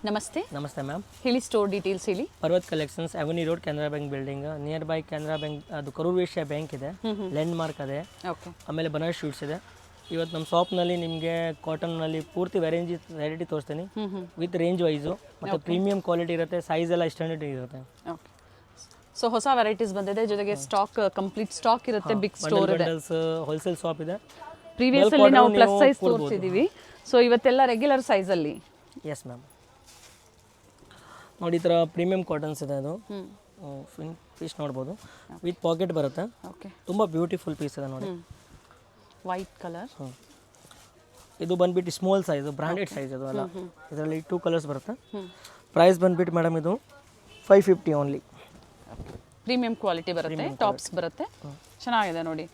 ನಮಸ್ತೆ ನಮಸ್ತೆ ಮ್ಯಾಮ್. ಹೇಳಿ ಸ್ಟೋರ್ ಡೀಟೇಲ್ಸ್ ಹೇಳಿ. Parvat collections Avani road Canara bank building nearby Canara bank ಅದು ಕರೂರ್ ವೈಶ್ಯ ಬ್ಯಾಂಕ್ ಇದೆ, ಲ್ಯಾಂಡ್ ಮಾರ್ಕ್ ಅದೇ. ಓಕೆ, ಆಮೇಲೆ ಬನಾರಸ್ ಶೂಟ್ಸ್ ಇದೆ. ಇವತ್ತು ನಮ್ಮ ಶಾಪ್ನಲ್ಲಿ ನಿಮಗೆ ಕಾಟನ್ನಲ್ಲಿ ಪೂರ್ತಿ ವೆರೈಟಿ ತೋರಿಸ್ತೀನಿ ವಿತ್ ರೇಂಜ್ ವೈಸು ಮತ್ತು ಪ್ರೀಮಿಯಂ ಕ್ವಾಲಿಟಿ ಇರುತ್ತೆ, ಸೈಜ್ ಎಲ್ಲ ಸ್ಟ್ಯಾಂಡರ್ಡ್ ಇರುತ್ತೆ. ಓಕೆ. ಸೊ ಹೊಸ ವೆರೈಟೀಸ್ ಬಂದಿದೆ, ಜೊತೆಗೆ ಸ್ಟಾಕ್ ಕಂಪ್ಲೀಟ್ ಸ್ಟಾಕ್ ಇರುತ್ತೆ, ಬಿಗ್ ಸ್ಟೋರ್ ಇದೆ, ಹೋಲ್ಸೇಲ್ ಶಾಪ್ ಇದೆ. ಪ್ರೀವಿಯಸ್ ಅಲ್ಲಿ ನಾವು ಪ್ಲಸ್ ಸೈಜ್ ತೋರಿಸಿದ್ದೀವಿ, ಸೊ ಇವತ್ತೆಲ್ಲ ರೆಗ್ಯುಲರ್ ಸೈಜಲ್ಲಿ. Yes ma'am. ನೋಡಿ ಈ ಥರ ಪ್ರೀಮಿಯಂ ಕಾಟನ್ಸ್ ಇದೆ, ಅದು ಪೀಸ್ ನೋಡ್ಬೋದು, ವಿತ್ ಪಾಕೆಟ್ ಬರುತ್ತೆ. ಓಕೆ, ತುಂಬ ಬ್ಯೂಟಿಫುಲ್ ಪೀಸ್ ಇದೆ ನೋಡಿ. White colour. ಇದು ಬಂದ್ಬಿಟ್ಟು ಸ್ಮಾಲ್ ಸೈಜ್, ಬ್ರಾಂಡೆಡ್ ಸೈಜ್ ಅದು ಅಲ್ಲ. ಇದರಲ್ಲಿ 2 ಕಲರ್ಸ್ ಬರುತ್ತೆ. ಪ್ರೈಸ್ ಬಂದ್ಬಿಟ್ಟು ಮೇಡಮ್ ಇದು 550 ಓನ್ಲಿ. ಪ್ರೀಮಿಯಂ ಕ್ವಾಲಿಟಿ ಬರುತ್ತೆ, ಟಾಪ್ಸ್ ಬರುತ್ತೆ, ಚೆನ್ನಾಗಿದೆ ನೋಡಿ.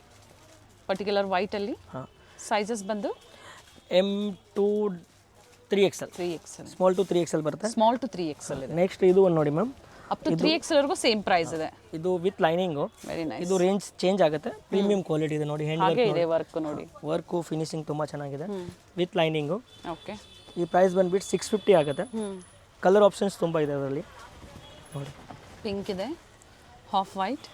ಪರ್ಟಿಕ್ಯುಲರ್ ವೈಟಲ್ಲಿ ಸೈಜಸ್ ಬಂದು M to 3XL, 3XL, small to 3XL ಬರುತ್ತೆ. ಸ್ಮಾಲ್ ಟು 3XL ಇದೆ. ನೆಕ್ಸ್ಟ್ ಇದು ಒಂದು ನೋಡಿ ಮ್ಯಾಮ್, ಅಪ್ ಟು 3XL ವರೆಗೂ ಸೇಮ್ ಪ್ರೈಸ್ ಇದೆ. ಇದು ವಿತ್ ಲೈನಿಂಗು. Very nice. ಇದು ರೇಂಜ್ ಚೇಂಜ್ ಆಗುತ್ತೆ, ಪ್ರೀಮಿಯಂ ಕ್ವಾಲಿಟಿ ಇದೆ ನೋಡಿ. ಹ್ಯಾಂಡ್ ಹಾಗೆ ಇದೆ ವರ್ಕ್ ನೋಡಿ, ವರ್ಕು ಫಿನಿಶಿಂಗ್ ತುಂಬ ಚೆನ್ನಾಗಿದೆ ವಿತ್ ಲೈನಿಂಗು. ಓಕೆ, ಈ ಪ್ರೈಸ್ ಬಂದ್ಬಿಟ್ಟು 650 ಆಗುತ್ತೆ. ಕಲರ್ ಆಪ್ಷನ್ಸ್ ತುಂಬ ಇದೆ ಅದರಲ್ಲಿ ನೋಡಿ. ಪಿಂಕ್ ಇದೆ, ಹಾಫ್ ವೈಟ್.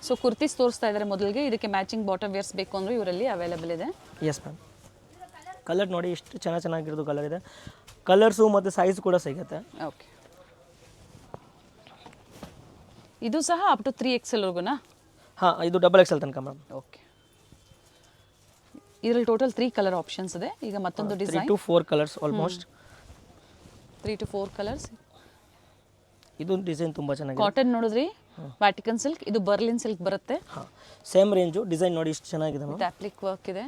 ಸೊ ಕುರ್ತೀಸ್ ತೋರಿಸ್ತಾ ಇದ್ದಾರೆ ಮೊದಲಿಗೆ. ಇದಕ್ಕೆ ಮ್ಯಾಚಿಂಗ್ ಬಾಟಮ್ ವೇರ್ಸ್ ಬೇಕು ಅಂದರೆ ಇವರಲ್ಲಿ ಅವೈಲೇಬಲ್ ಇದೆ. Yes ma'am. ಕಲರ್ ನೋಡಿ ಎಷ್ಟು ಚೆನ್ನಾಗಿರೋದು ಕಲರ್ ಇದೆ. ಕಲರ್ಸು ಮತ್ತು ಸೈಜ್ ಕೂಡ ಸಿಗುತ್ತೆ. ಓಕೆ, ಇದು ಸಹ ಅಪ್ ಟು 3XL ವರೆಗುನಾ? ಹಾಂ, ಇದು XXL ತನಕ ಮ್ಯಾಮ್. ಓಕೆ, ಇದರಲ್ಲಿ ಟೋಟಲ್ 3 ಕಲರ್ ಆಪ್ಷನ್ಸ್ ಇದೆ. ಈಗ ಮತ್ತೊಂದು 3 design, to 4 colours almost. 3 to 4 colours. ಇದು ಡಿಸೈನ್ ತುಂಬ ಚೆನ್ನಾಗಿದೆ. ಕಾಟನ್ ನೋಡಿದ್ರಿ, ವ್ಯಾಟಿಕನ್ ಸಿಲ್ಕ್, ಇದು ಬರ್ಲಿನ್ ಸಿಲ್ಕ್ ಬರುತ್ತೆ. ಹಾಂ, ಸೇಮ್ ರೇಂಜು. ಡಿಸೈನ್ ನೋಡಿ ಇಷ್ಟು ಚೆನ್ನಾಗಿದೆ ಮ್ಯಾಮ್. ಅಪ್ಲಿಕ್ ವರ್ಕ್ ಇದೆ.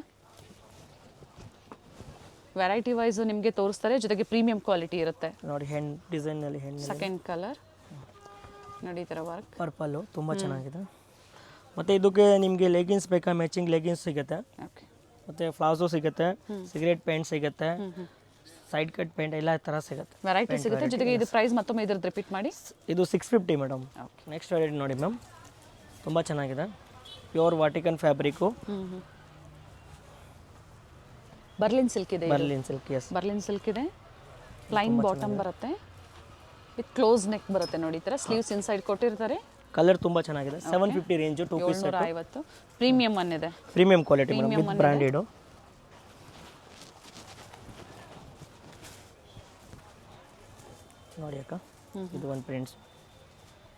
ವೆರೈಟಿ ವೈಸ್ ನಿಮಗೆ ತೋರಿಸ್ತಾರೆ, ಜೊತೆಗೆ ಪ್ರೀಮಿಯಂ ಕ್ವಾಲಿಟಿ ಇರುತ್ತೆ ನೋಡಿ. ಹೆಂಡ್ ಡಿಸೈನಲ್ಲಿ ಸೆಕೆಂಡ್ ಕಲರ್ ನೋಡಿ, ಈ ಥರ ವರ್ಕ್ ಪರ್ಪಲ್ಲು ತುಂಬ ಚೆನ್ನಾಗಿದೆ. ಮತ್ತು ಇದಕ್ಕೆ ನಿಮಗೆ ಲೆಗಿನ್ಸ್ ಬೇಕಾ, ಮ್ಯಾಚಿಂಗ್ ಲೆಗಿನ್ಸ್ ಸಿಗುತ್ತೆ. ಓಕೆ, ಮತ್ತು ಫ್ಲಾಸೋ ಸಿಗುತ್ತೆ, ಸಿಗರೇಟ್ ಪ್ಯಾಂಟ್ ಸಿಗುತ್ತೆ, ಸೈಡ್ ಕಟ್ ಪ್ಯಾಂಟ್ ಎಲ್ಲ ಥರ ಸಿಗುತ್ತೆ, ವೆರೈಟಿ ಸಿಗುತ್ತೆ. ಜೊತೆಗೆ ಇದು ಪ್ರೈಸ್ ಮತ್ತೊಮ್ಮೆ ಇದ್ರದ್ದು ರಿಪೀಟ್ ಮಾಡಿ. ಇದು 650 ಮೇಡಮ್. ನೆಕ್ಸ್ಟ್ ವೆರೈಟಿ ನೋಡಿ ಮ್ಯಾಮ್, ತುಂಬ ಚೆನ್ನಾಗಿದೆ. Pure Vatican fabric, Berlin silk ಇದೆ. Berlin silk. Yes, Berlin silk ಇದೆ. ಪ್ಲೈನ್ ಬಾಟಮ್ ಬರುತ್ತೆ, ವಿತ್ ಕ್ಲೋಸ್ ನೆಕ್ ಬರುತ್ತೆ ನೋಡಿ. ಈ ಥರ ಸ್ಲೀವ್ಸ್ ಇನ್ಸೈಡ್ ಕೊಟ್ಟಿರ್ತಾರೆ. ಕಲರ್ ತುಂಬ ಚೆನ್ನಾಗಿದೆ. 750 ರೇಂಜು, 2 ಪೀಸ್. 750. ಪ್ರೀಮಿಯಂ ಒನ್ ಇದೆ, premium quality madam, with branded. ನೋಡಿ ಅಕ್ಕ, ಇದು ಒಂದು ಪ್ರಿಂಟ್ಸ್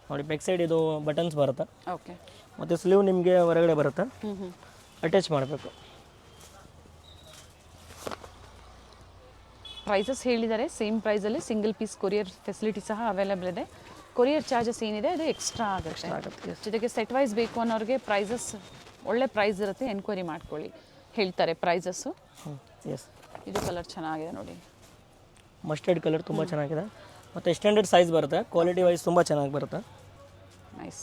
ನೋಡಿ. ಬ್ಯಾಕ್ ಸೈಡ್ ಇದು ಬಟನ್ಸ್ ಬರುತ್ತೆ. ಓಕೆ, ಮತ್ತು ಸ್ಲೀವ್ ನಿಮಗೆ ಹೊರಗಡೆ ಬರುತ್ತೆ, ಅಟ್ಯಾಚ್ ಮಾಡಬೇಕು. ಪ್ರೈಸಸ್ ಹೇಳಿದ್ದಾರೆ ಸೇಮ್ ಪ್ರೈಸಲ್ಲಿ. ಸಿಂಗಲ್ ಪೀಸ್ ಕೊರಿಯರ್ ಫೆಸಿಲಿಟಿ ಸಹ ಅವೈಲೇಬಲ್ ಇದೆ. ಕೊರಿಯರ್ ಚಾರ್ಜಸ್ ಏನಿದೆ ಅದು ಎಕ್ಸ್ಟ್ರಾ ಆಗುತ್ತೆ. ಜೊತೆಗೆ ಸೆಟ್ ವೈಸ್ ಬೇಕು ಅನ್ನೋರಿಗೆ ಪ್ರೈಸಸ್ ಒಳ್ಳೆ ಪ್ರೈಸ್ ಇರುತ್ತೆ, ಎನ್ಕ್ವೈರಿ ಮಾಡ್ಕೊಳ್ಳಿ, ಹೇಳ್ತಾರೆ ಪ್ರೈಸಸ್ಸು. ಎಸ್, ಇದು ಕಲರ್ ಚೆನ್ನಾಗಿದೆ ನೋಡಿ, ಮಸ್ಟರ್ಡ್ ಕಲರ್ ತುಂಬ ಚೆನ್ನಾಗಿದೆ. ಮತ್ತು ಸ್ಟ್ಯಾಂಡರ್ಡ್ ಸೈಜ್ ಬರುತ್ತೆ, ಕ್ವಾಲಿಟಿ ವೈಸ್ ತುಂಬ ಚೆನ್ನಾಗಿ ಬರುತ್ತೆ. ನೈಸ್.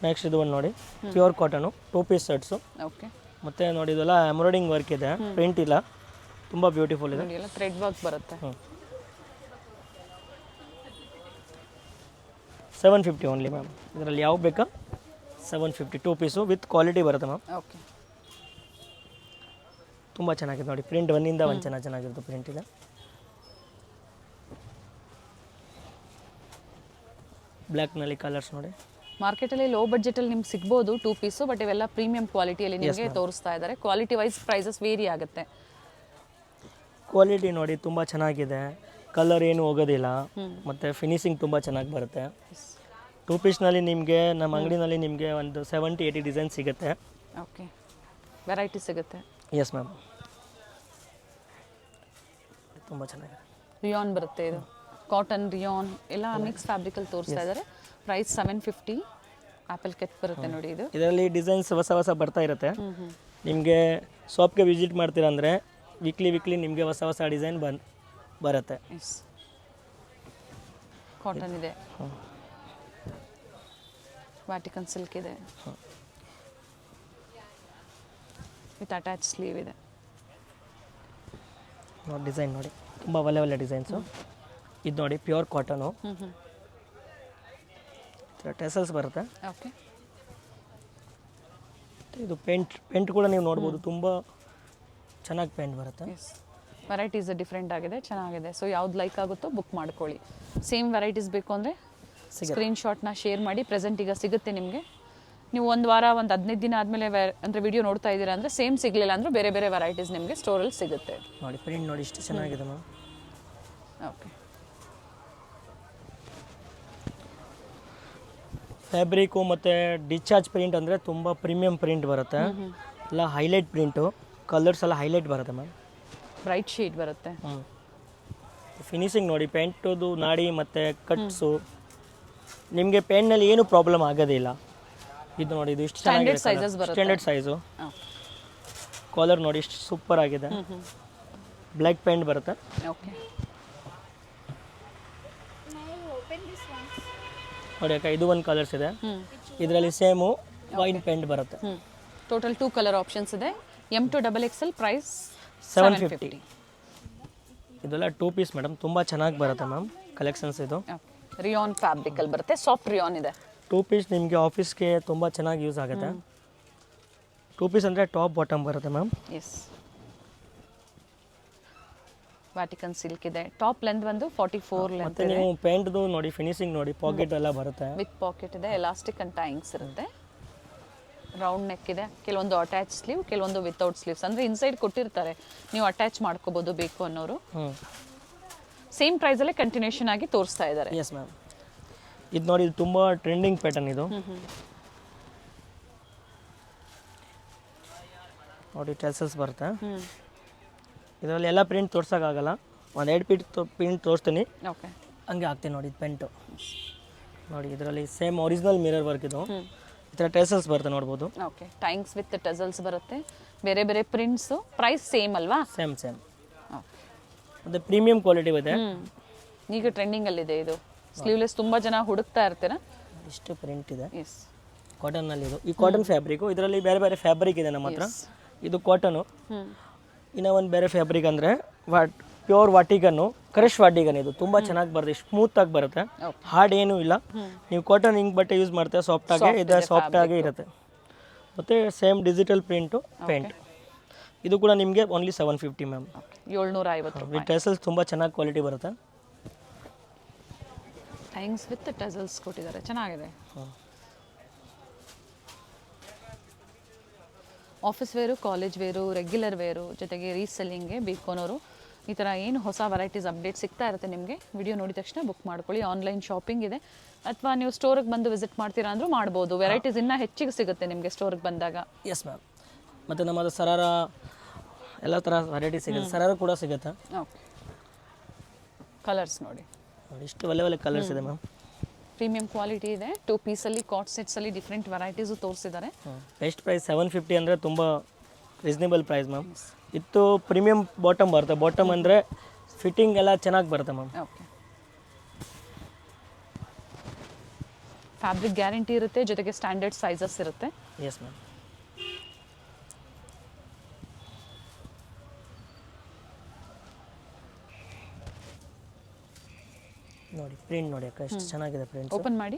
ನೆಕ್ಸ್ಟ್ ಇದು ಒಂದು ನೋಡಿ, pure cotton, 2 piece sets. Okay, ಮತ್ತು ನೋಡಿ ಇದೆಲ್ಲ ಎಂಬ್ರಾಯ್ಡಿಂಗ್ ವರ್ಕ್ ಇದೆ, ಪ್ರಿಂಟ್ ಇಲ್ಲ, ತುಂಬ ಬ್ಯೂಟಿಫುಲ್ ಇದೆ. ಎಲ್ಲ ಥ್ರೆಡ್ ವರ್ಕ್ ಬರುತ್ತೆ. 750 ಓನ್ಲಿ ಮ್ಯಾಮ್. ಇದರಲ್ಲಿ ಯಾವ ಬೇಕಾ 750, 2 ಪೀಸು ವಿತ್ ಕ್ವಾಲಿಟಿ ಬರುತ್ತೆ ಮ್ಯಾಮ್. ಓಕೆ, ತುಂಬ ಚೆನ್ನಾಗಿದೆ ನೋಡಿ. ಪ್ರಿಂಟ್ ಒಂದಿಂದ ಒಂದು ಚೆನ್ನಾಗಿರುತ್ತೆ ಪ್ರಿಂಟ್ ಇದೆ. ಬ್ಲ್ಯಾಕ್ನಲ್ಲಿ ಕಲರ್ಸ್ ನೋಡಿ. ಮಾರ್ಕೆಟಲ್ಲಿ ಲೋ ಬಡ್ಜೆಟಲ್ಲಿ ನಿಮ್ಗೆ ಸಿಗ್ಬೋದು 2 ಪೀಸು, ಬಟ್ ಇವೆಲ್ಲ ಪ್ರೀಮಿಯಂ ಕ್ವಾಲಿಟಿಯಲ್ಲಿ ನಿಮಗೆ ತೋರಿಸ್ತಾ ಇದ್ದಾರೆ. ಕ್ವಾಲಿಟಿ ವೈಸ್ ಪ್ರೈಸಸ್ ವೇರಿ ಆಗುತ್ತೆ. ಕ್ವಾಲಿಟಿ ನೋಡಿ ತುಂಬ ಚೆನ್ನಾಗಿದೆ, ಕಲರ್ ಏನು ಹೋಗೋದಿಲ್ಲ, ಮತ್ತು ಫಿನಿಶಿಂಗ್ ತುಂಬ ಚೆನ್ನಾಗಿ ಬರುತ್ತೆ. 2 ಪೀಸ್ನಲ್ಲಿ ನಿಮಗೆ ನಮ್ಮ ಅಂಗಡಿನಲ್ಲಿ ನಿಮಗೆ ಒಂದು 70-80 ಡಿಸೈನ್ ಸಿಗುತ್ತೆ. ಓಕೆ, ವೆರೈಟಿ ಸಿಗುತ್ತೆ. ಎಸ್ ಮ್ಯಾಮ್, ತುಂಬ ಚೆನ್ನಾಗಿದೆ. ರಿಯಾನ್ ಬರುತ್ತೆ, ಇದು ಕಾಟನ್ ರಿಯಾನ್ ಎಲ್ಲ ಮಿಕ್ಸ್ ಫ್ಯಾಬ್ರಿಕಲ್ಲಿ ತೋರಿಸ್ತಾ ಇದ್ದಾರೆ. ಪ್ರೈಸ್ 750. ಆಪಲ್ ಕೆತ್ ಬರುತ್ತೆ ನೋಡಿ. ಇದು ಇದರಲ್ಲಿ ಡಿಸೈನ್ಸ್ ಹೊಸ ಬರ್ತಾ ಇರುತ್ತೆ. ನಿಮಗೆ ಶಾಪ್ಗೆ ವಿಸಿಟ್ ಮಾಡ್ತೀರಾ ಅಂದರೆ ವೀಕ್ಲಿ ನಿಮಗೆ ಹೊಸ ಡಿಸೈನ್ ಬರುತ್ತೆ. ಕಾಟನ್ ಇದೆ, ವ್ಯಾಟಿಕನ್ ಸಿಲ್ಕ್ ಇದೆ, ವಿತ್ ಅಟ್ಯಾಚ್ ಸ್ಲೀವ್ ಇದೆ. ಡಿಸೈನ್ ನೋಡಿ, ತುಂಬ ಒಳ್ಳೆ ಡಿಸೈನ್ಸು. ಇದು ನೋಡಿ ಪ್ಯೂರ್ ಕಾಟನು, ಟೆಸಲ್ಸ್ ಬರುತ್ತೆ. ಓಕೆ, ಇದು ಪೇಂಟ್ ಕೂಡ ನೀವು ನೋಡ್ಬೋದು, ತುಂಬ ಚೆನ್ನಾಗಿ ಪೇಂಟ್ ಬರುತ್ತೆ. ವೆರೈಟೀಸ್ ಡಿಫ್ರೆಂಟ್ ಆಗಿದೆ, ಚೆನ್ನಾಗಿದೆ. ಸೊ ಯಾವ್ದು ಲೈಕ್ ಆಗುತ್ತೋ ಬುಕ್ ಮಾಡ್ಕೊಳ್ಳಿ. ಸೇಮ್ ವೆರೈಟೀಸ್ ಬೇಕು ಅಂದರೆ ಸ್ಕ್ರೀನ್ಶಾಟ್ನ ಶೇರ್ ಮಾಡಿ. ಪ್ರೆಸೆಂಟ್ ಈಗ ಸಿಗುತ್ತೆ ನಿಮಗೆ. ನೀವು ಒಂದು ವಾರ, ಒಂದು 15 ದಿನ ಆದಮೇಲೆ ಅಂದರೆ ವಿಡಿಯೋ ನೋಡ್ತಾ ಇದ್ದೀರಾ ಅಂದರೆ ಸೇಮ್ ಸಿಗಲಿಲ್ಲ ಅಂದರೂ ಬೇರೆ ಬೇರೆ ವೆರೈಟೀಸ್ ನಿಮಗೆ ಸ್ಟೋರಲ್ಲಿ ಸಿಗುತ್ತೆ. ನೋಡಿ ಪ್ರಿಂಟ್ ನೋಡಿ ಇಷ್ಟು ಚೆನ್ನಾಗಿದೆ ಮ್ಯಾಮ್. ಓಕೆ, ಫ್ಯಾಬ್ರಿಕ್ಕು ಮತ್ತು ಡಿಸ್ಚಾರ್ಜ್ ಪ್ರಿಂಟ್ ಅಂದರೆ ತುಂಬ ಪ್ರೀಮಿಯಂ ಪ್ರಿಂಟ್ ಬರುತ್ತೆ. ಎಲ್ಲ ಹೈಲೈಟ್ ಪ್ರಿಂಟು, ಕಲರ್ಸ್ ಎಲ್ಲ ಹೈಲೈಟ್ ಬರುತ್ತೆ ಮ್ಯಾಮ್. ಬ್ರೈಟ್ ಶೇಡ್ ಬರುತ್ತೆ. ಫಿನಿಶಿಂಗ್ ನೋಡಿ, ಪೇಂಟದು ನಾಡಿ ಮತ್ತು ಕಟ್ಸು ನಿಮಗೆ ಪೇಂಟ್ನಲ್ಲಿ ಏನು ಪ್ರಾಬ್ಲಮ್ ಆಗೋದಿಲ್ಲ. ಇದು ನೋಡಿ, ಇದು ಇಷ್ಟು ಚೆನ್ನಾಗಿದೆ, ಸ್ಟ್ಯಾಂಡರ್ಡ್ ಸೈಜು. ಕಾಲರ್ ನೋಡಿ ಇಷ್ಟು ಸೂಪರ್ ಆಗಿದೆ. ಬ್ಲ್ಯಾಕ್ ಪೇಂಟ್ ಬರುತ್ತೆ. ಓಕೆ, ನೋಡಿ ಅಕ್ಕ, ಇದು ಒಂದು ಕಲರ್ಸ್ ಇದೆ. ಇದರಲ್ಲಿ ಸೇಮು ವೈನ್ ಪೇಂಟ್ ಬರುತ್ತೆ. ಟೋಟಲ್ 2 ಕಲರ್ ಆಪ್ಷನ್ಸ್ ಇದೆ. M to XXL price 750. ಇದೆಲ್ಲ 2 ಪೀಸ್ ಮೇಡಮ್, ತುಂಬ ಚೆನ್ನಾಗಿ ಬರುತ್ತೆ ಮ್ಯಾಮ್ ಕಲೆಕ್ಷನ್ಸ್. ಇದು ರಿಯಾನ್ ಫ್ಯಾಬ್ರಿಕಲ್ಲಿ ಬರುತ್ತೆ, ಸಾಫ್ಟ್ ರಿಯಾನ್ ಇದೆ. 2 ಪೀಸ್ ನಿಮಗೆ ಆಫೀಸ್ಗೆ ತುಂಬ ಚೆನ್ನಾಗಿ ಯೂಸ್ ಆಗುತ್ತೆ. 2 ಪೀಸ್ ಅಂದರೆ ಟಾಪ್ ಬಾಟಮ್ ಬರುತ್ತೆ ಮ್ಯಾಮ್. ಎಸ್, ವ್ಯಾಟಿಕನ್ ಸಿಲ್ಕ್ ಇದೆ. ಟಾಪ್ ಲೆಂತ್ ಬಂದು 44 ಲೆಂತ್ ಮತ್ತು ನೀವು ಪೇಂಟ್ದು ನೋಡಿ, ಫಿನಿಶಿಂಗ್ ನೋಡಿ, ಪಾಕೆಟ್ ಎಲ್ಲ ಬರುತ್ತೆ. ವಿತ್ ಪಾಕೆಟ್ ಇದೆ, ಎಲಾಸ್ಟಿಕ್ ಅಂಡ್ ಟೈಂಗ್ಸ್ ಇರುತ್ತೆ. ರೌಂಡ್ ನೆಕ್ ಇದೆ. ಕೆಲವೊಂದು ಅಟ್ಯಾಚ್ ಸ್ಲೀವ್, ಕೆಲವೊಂದು ವಿತೌಟ್ ಸ್ಲೀವ್ಸ್. ಅಂದರೆ ಇನ್ಸೈಡ್ ಕೊಟ್ಟಿರ್ತಾರೆ, ನೀವು ಅಟ್ಯಾಚ್ ಮಾಡ್ಕೋಬೋದು ಬೇಕು ಅನ್ನೋರು. ಸೇಮ್ ಪ್ರೈಸಲ್ಲೇ ಕಂಟಿನ್ಯೂಷನ್ ಆಗಿ ತೋರಿಸ್ತಾ ಇದ್ದಾರೆ. S ma'am. ಇದು ನೋಡಿ, ಇದು ತುಂಬ ಟ್ರೆಂಡಿಂಗ್ ಪ್ಯಾಟರ್ನ್. ಇದು ನೋಡಿ ಟೆಲ್ಸಲ್ಸ್ ಬರುತ್ತೆ. ಇದರಲ್ಲಿ ಎಲ್ಲ ಪ್ರಿಂಟ್ ತೋರ್ಸೋಕ್ಕಾಗಲ್ಲ, ಒಂದು 2 ಪ್ರಿಂಟ್ ತೋರಿಸ್ತೀನಿ. ಓಕೆ, ಹಂಗೆ ಹಾಕ್ತೀನಿ ನೋಡಿ. ಇದು ಪೆಂಟು ನೋಡಿ, ಇದರಲ್ಲಿ ಸೇಮ್ ಒರಿಜಿನಲ್ ಮಿರರ್ ವರ್ಕ್. ಇದು ಈ ಥರ ಟೆಲ್ಸಲ್ಸ್ ಬರುತ್ತೆ, ನೋಡ್ಬೋದು. ಓಕೆ, ಟೈಂಗ್ಸ್ ವಿತ್ ಟೆಸಲ್ಸ್ ಬರುತ್ತೆ. ಬೇರೆ ಬೇರೆ ಪ್ರಿಂಟ್ಸು. ಪ್ರೈಸ್ ಸೇಮ್ ಅಲ್ವಾ? ಸೇಮ್. ಮತ್ತು ಪ್ರೀಮಿಯಂ ಕ್ವಾಲಿಟಿ ಇದೆ. ಈಗ ಟ್ರೆಂಡಿಂಗಲ್ಲಿದೆ ಇದು. ಸ್ಲೀವ್ಲೆಸ್ ತುಂಬ ಜನ ಹುಡುಕ್ತಾ ಇರ್ತೀರಾ. ಇಷ್ಟು ಪ್ರಿಂಟ್ ಇದೆ. ಎಸ್, ಕಾಟನ್ನಲ್ಲಿ. ಇದು ಈ ಕಾಟನ್ ಫ್ಯಾಬ್ರಿಕು. ಇದರಲ್ಲಿ ಬೇರೆ ಬೇರೆ ಫ್ಯಾಬ್ರಿಕ್ ಇದೆ ನಮ್ಮ ಹತ್ರ. ಇದು ಕಾಟನು. ಇನ್ನೂ ಒಂದು ಬೇರೆ ಫ್ಯಾಬ್ರಿಕ್ ಅಂದರೆ ಪ್ಯೂರ್ ವಾಟಿಗನ್ನು, ಕ್ರಶ್ ವಾಟಿಗನ್. ಇದು ತುಂಬ ಚೆನ್ನಾಗಿ ಬರುತ್ತೆ, ಸ್ಮೂತಾಗಿ ಬರುತ್ತೆ, ಹಾರ್ಡ್ ಏನೂ ಇಲ್ಲ. ನೀವು ಕಾಟನ್ ಹಿಂಗೆ ಬಟ್ಟೆ ಯೂಸ್ ಮಾಡ್ತಾರೆ, ಸಾಫ್ಟಾಗಿ ಇದೆ, ಸಾಫ್ಟಾಗಿ ಇರುತ್ತೆ. ಮತ್ತು ಸೇಮ್ ಡಿಜಿಟಲ್ ಪ್ರಿಂಟು ಪೇಂಟ್. ಇದು ಕೂಡ ನಿಮಗೆ ಓನ್ಲಿ 750 ಮ್ಯಾಮ್. 750. ಈ ಟೆಸಲ್ಸ್ ತುಂಬ ಚೆನ್ನಾಗಿ ಕ್ವಾಲಿಟಿ ಬರುತ್ತೆ. ಟೈಂಗ್ಸ್ ವಿತ್ ಟೆಸಲ್ಸ್ ಕೊಟ್ಟಿದ್ದಾರೆ, ಚೆನ್ನಾಗಿದೆ. Office wear, college wear, regular wear, ಜೊತೆಗೆ ರೀಸೆಲ್ಲಿಂಗ್ಗೆ ಬೇಕು ಅನ್ನೋರು ಈ ಥರ ಏನು ಹೊಸ ವೆರೈಟೀಸ್ ಅಪ್ಡೇಟ್ ಸಿಗ್ತಾ ಇರುತ್ತೆ ನಿಮಗೆ. ವಿಡಿಯೋ ನೋಡಿದ ತಕ್ಷಣ ಬುಕ್ ಮಾಡ್ಕೊಳ್ಳಿ. ಆನ್ಲೈನ್ ಶಾಪಿಂಗ್ ಇದೆ, ಅಥವಾ ನೀವು ಸ್ಟೋರಿಗೆ ಬಂದು ವಿಸಿಟ್ ಮಾಡ್ತೀರಾ ಅಂದರೂ ಮಾಡ್ಬೋದು. ವೆರೈಟೀಸ್ ಇನ್ನೂ ಹೆಚ್ಚಿಗೆ ಸಿಗುತ್ತೆ ನಿಮಗೆ ಸ್ಟೋರಿಗೆ ಬಂದಾಗ. Yes ma'am. ಮತ್ತು ನಮ್ಮದು ಸರಾರ ಎಲ್ಲ ಥರ ವೆರೈಟಿ ಸಿಗುತ್ತೆ. ಸರಾರ ಕೂಡ ಸಿಗುತ್ತೆ. ಓಕೆ, ಕಲರ್ಸ್ ನೋಡಿ, ಇಷ್ಟು ಒಳ್ಳೆ ಒಳ್ಳೆ ಕಲರ್ಸ್ ಇದೆ ಮ್ಯಾಮ್. ಪ್ರೀಮಿಯಂ ಕ್ವಾಲಿಟಿ ಇದೆ. 2 ಪೀಸಲ್ಲಿ ಕಾಟ್ ಸೆಟ್ಸಲ್ಲಿ ಡಿಫ್ರೆಂಟ್ ವೆರೈಟೀಸು ತೋರಿಸಿದ್ದಾರೆ. ಬೆಸ್ಟ್ ಪ್ರೈಸ್ 750 ಅಂದರೆ ತುಂಬ ರೀಸನೇಬಲ್ ಪ್ರೈಸ್ ಮ್ಯಾಮ್. ಇದು ಪ್ರೀಮಿಯಂ ಬಾಟಮ್ ಬರುತ್ತೆ. ಬಾಟಮ್ ಅಂದರೆ ಫಿಟ್ಟಿಂಗ್ ಎಲ್ಲ ಚೆನ್ನಾಗಿ ಬರುತ್ತೆ ಮ್ಯಾಮ್. ಓಕೆ, ಫ್ಯಾಬ್ರಿಕ್ ಗ್ಯಾರಂಟಿ ಇರುತ್ತೆ, ಜೊತೆಗೆ ಸ್ಟ್ಯಾಂಡರ್ಡ್ ಸೈಜಸ್ ಇರುತ್ತೆ. S ma'am. ನೋಡಿ ಪ್ರಿಂಟ್ ನೋಡಿ ಅಕ್ಕ, ಎಷ್ಟು ಚೆನ್ನಾಗಿದೆ ಪ್ರಿಂಟ್. ಓಪನ್ ಮಾಡಿ.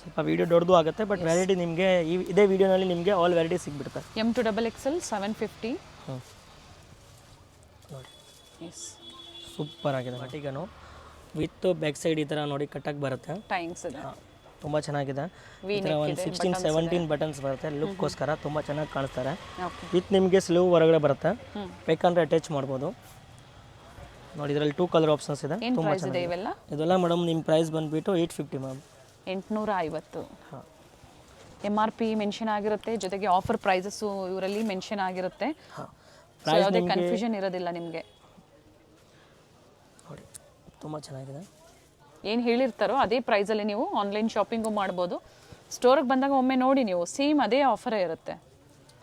ಸ್ವಲ್ಪ ವಿಡಿಯೋ ದೊಡ್ಡದು ಆಗುತ್ತೆ, ಬಟ್ ವೆರೈಟಿ ನಿಮಗೆ ಇದೇ ವಿಡಿಯೋನಲ್ಲಿ ನಿಮಗೆ ಆಲ್ ವೆರೈಟಿ ಸಿಗ್ಬಿಡುತ್ತೆ. M to XXL 750. ನೋಡಿ ಎಸ್, ಸೂಪರ್ ಆಗಿದೆ. ವಾಟಿಗನು ವಿತ್ ಬ್ಯಾಕ್ ಸೈಡ್ ಈ ಥರ ನೋಡಿ ಕಟ್ಟಕ್ಕೆ ಬರುತ್ತೆ. ಟೈಂಗ್ಸ್ ಇದೆ, ತುಂಬ ಚೆನ್ನಾಗಿದೆ. ಈ ಥರ ಒಂದು 16-17 ಬಟನ್ಸ್ ಬರುತ್ತೆ. ಲುಕ್ಗೋಸ್ಕರ ತುಂಬ ಚೆನ್ನಾಗಿ ಕಾಣಿಸ್ತಾರೆ. ವಿತ್ ನಿಮಗೆ ಸ್ಲೀವ್ ಹೊರಗಡೆ ಬರುತ್ತೆ, ಬೇಕಂದ್ರೆ ಅಟ್ಯಾಚ್ ಮಾಡ್ಬೋದು. ನೋಡಿ ಇದರಲ್ಲಿ 2 ಕಲರ್ ಆಪ್ಷನ್ಸ್ ಇದೆ. ತುಂಬ ಚೆನ್ನಾಗಿದೆ ಇವೆಲ್ಲ. ಇದೆಲ್ಲ ಮೇಡಮ್ ನಿಮ್ಮ ಪ್ರೈಸ್ ಬಂದುಬಿಟ್ಟು 850 ಮ್ಯಾಮ್. 850. MRP ಮೆನ್ಷನ್ ಆಗಿರುತ್ತೆ, ಜೊತೆಗೆ ಆಫರ್ ಪ್ರೈಸಸ್ಸು ಇವರಲ್ಲಿ ಮೆನ್ಷನ್ ಆಗಿರುತ್ತೆ. ಯಾವುದೇ ಕನ್ಫ್ಯೂಷನ್ ಇರೋದಿಲ್ಲ ನಿಮಗೆ. ನೋಡಿ ತುಂಬ ಚೆನ್ನಾಗಿದೆ. ಏನು ಹೇಳಿರ್ತಾರೋ ಅದೇ ಪ್ರೈಸಲ್ಲಿ ನೀವು ಆನ್ಲೈನ್ ಶಾಪಿಂಗು ಮಾಡ್ಬೋದು. ಸ್ಟೋರಿಗೆ ಬಂದಾಗ ಒಮ್ಮೆ ನೋಡಿ ನೀವು, ಸೇಮ್ ಅದೇ ಆಫರೇ ಇರುತ್ತೆ.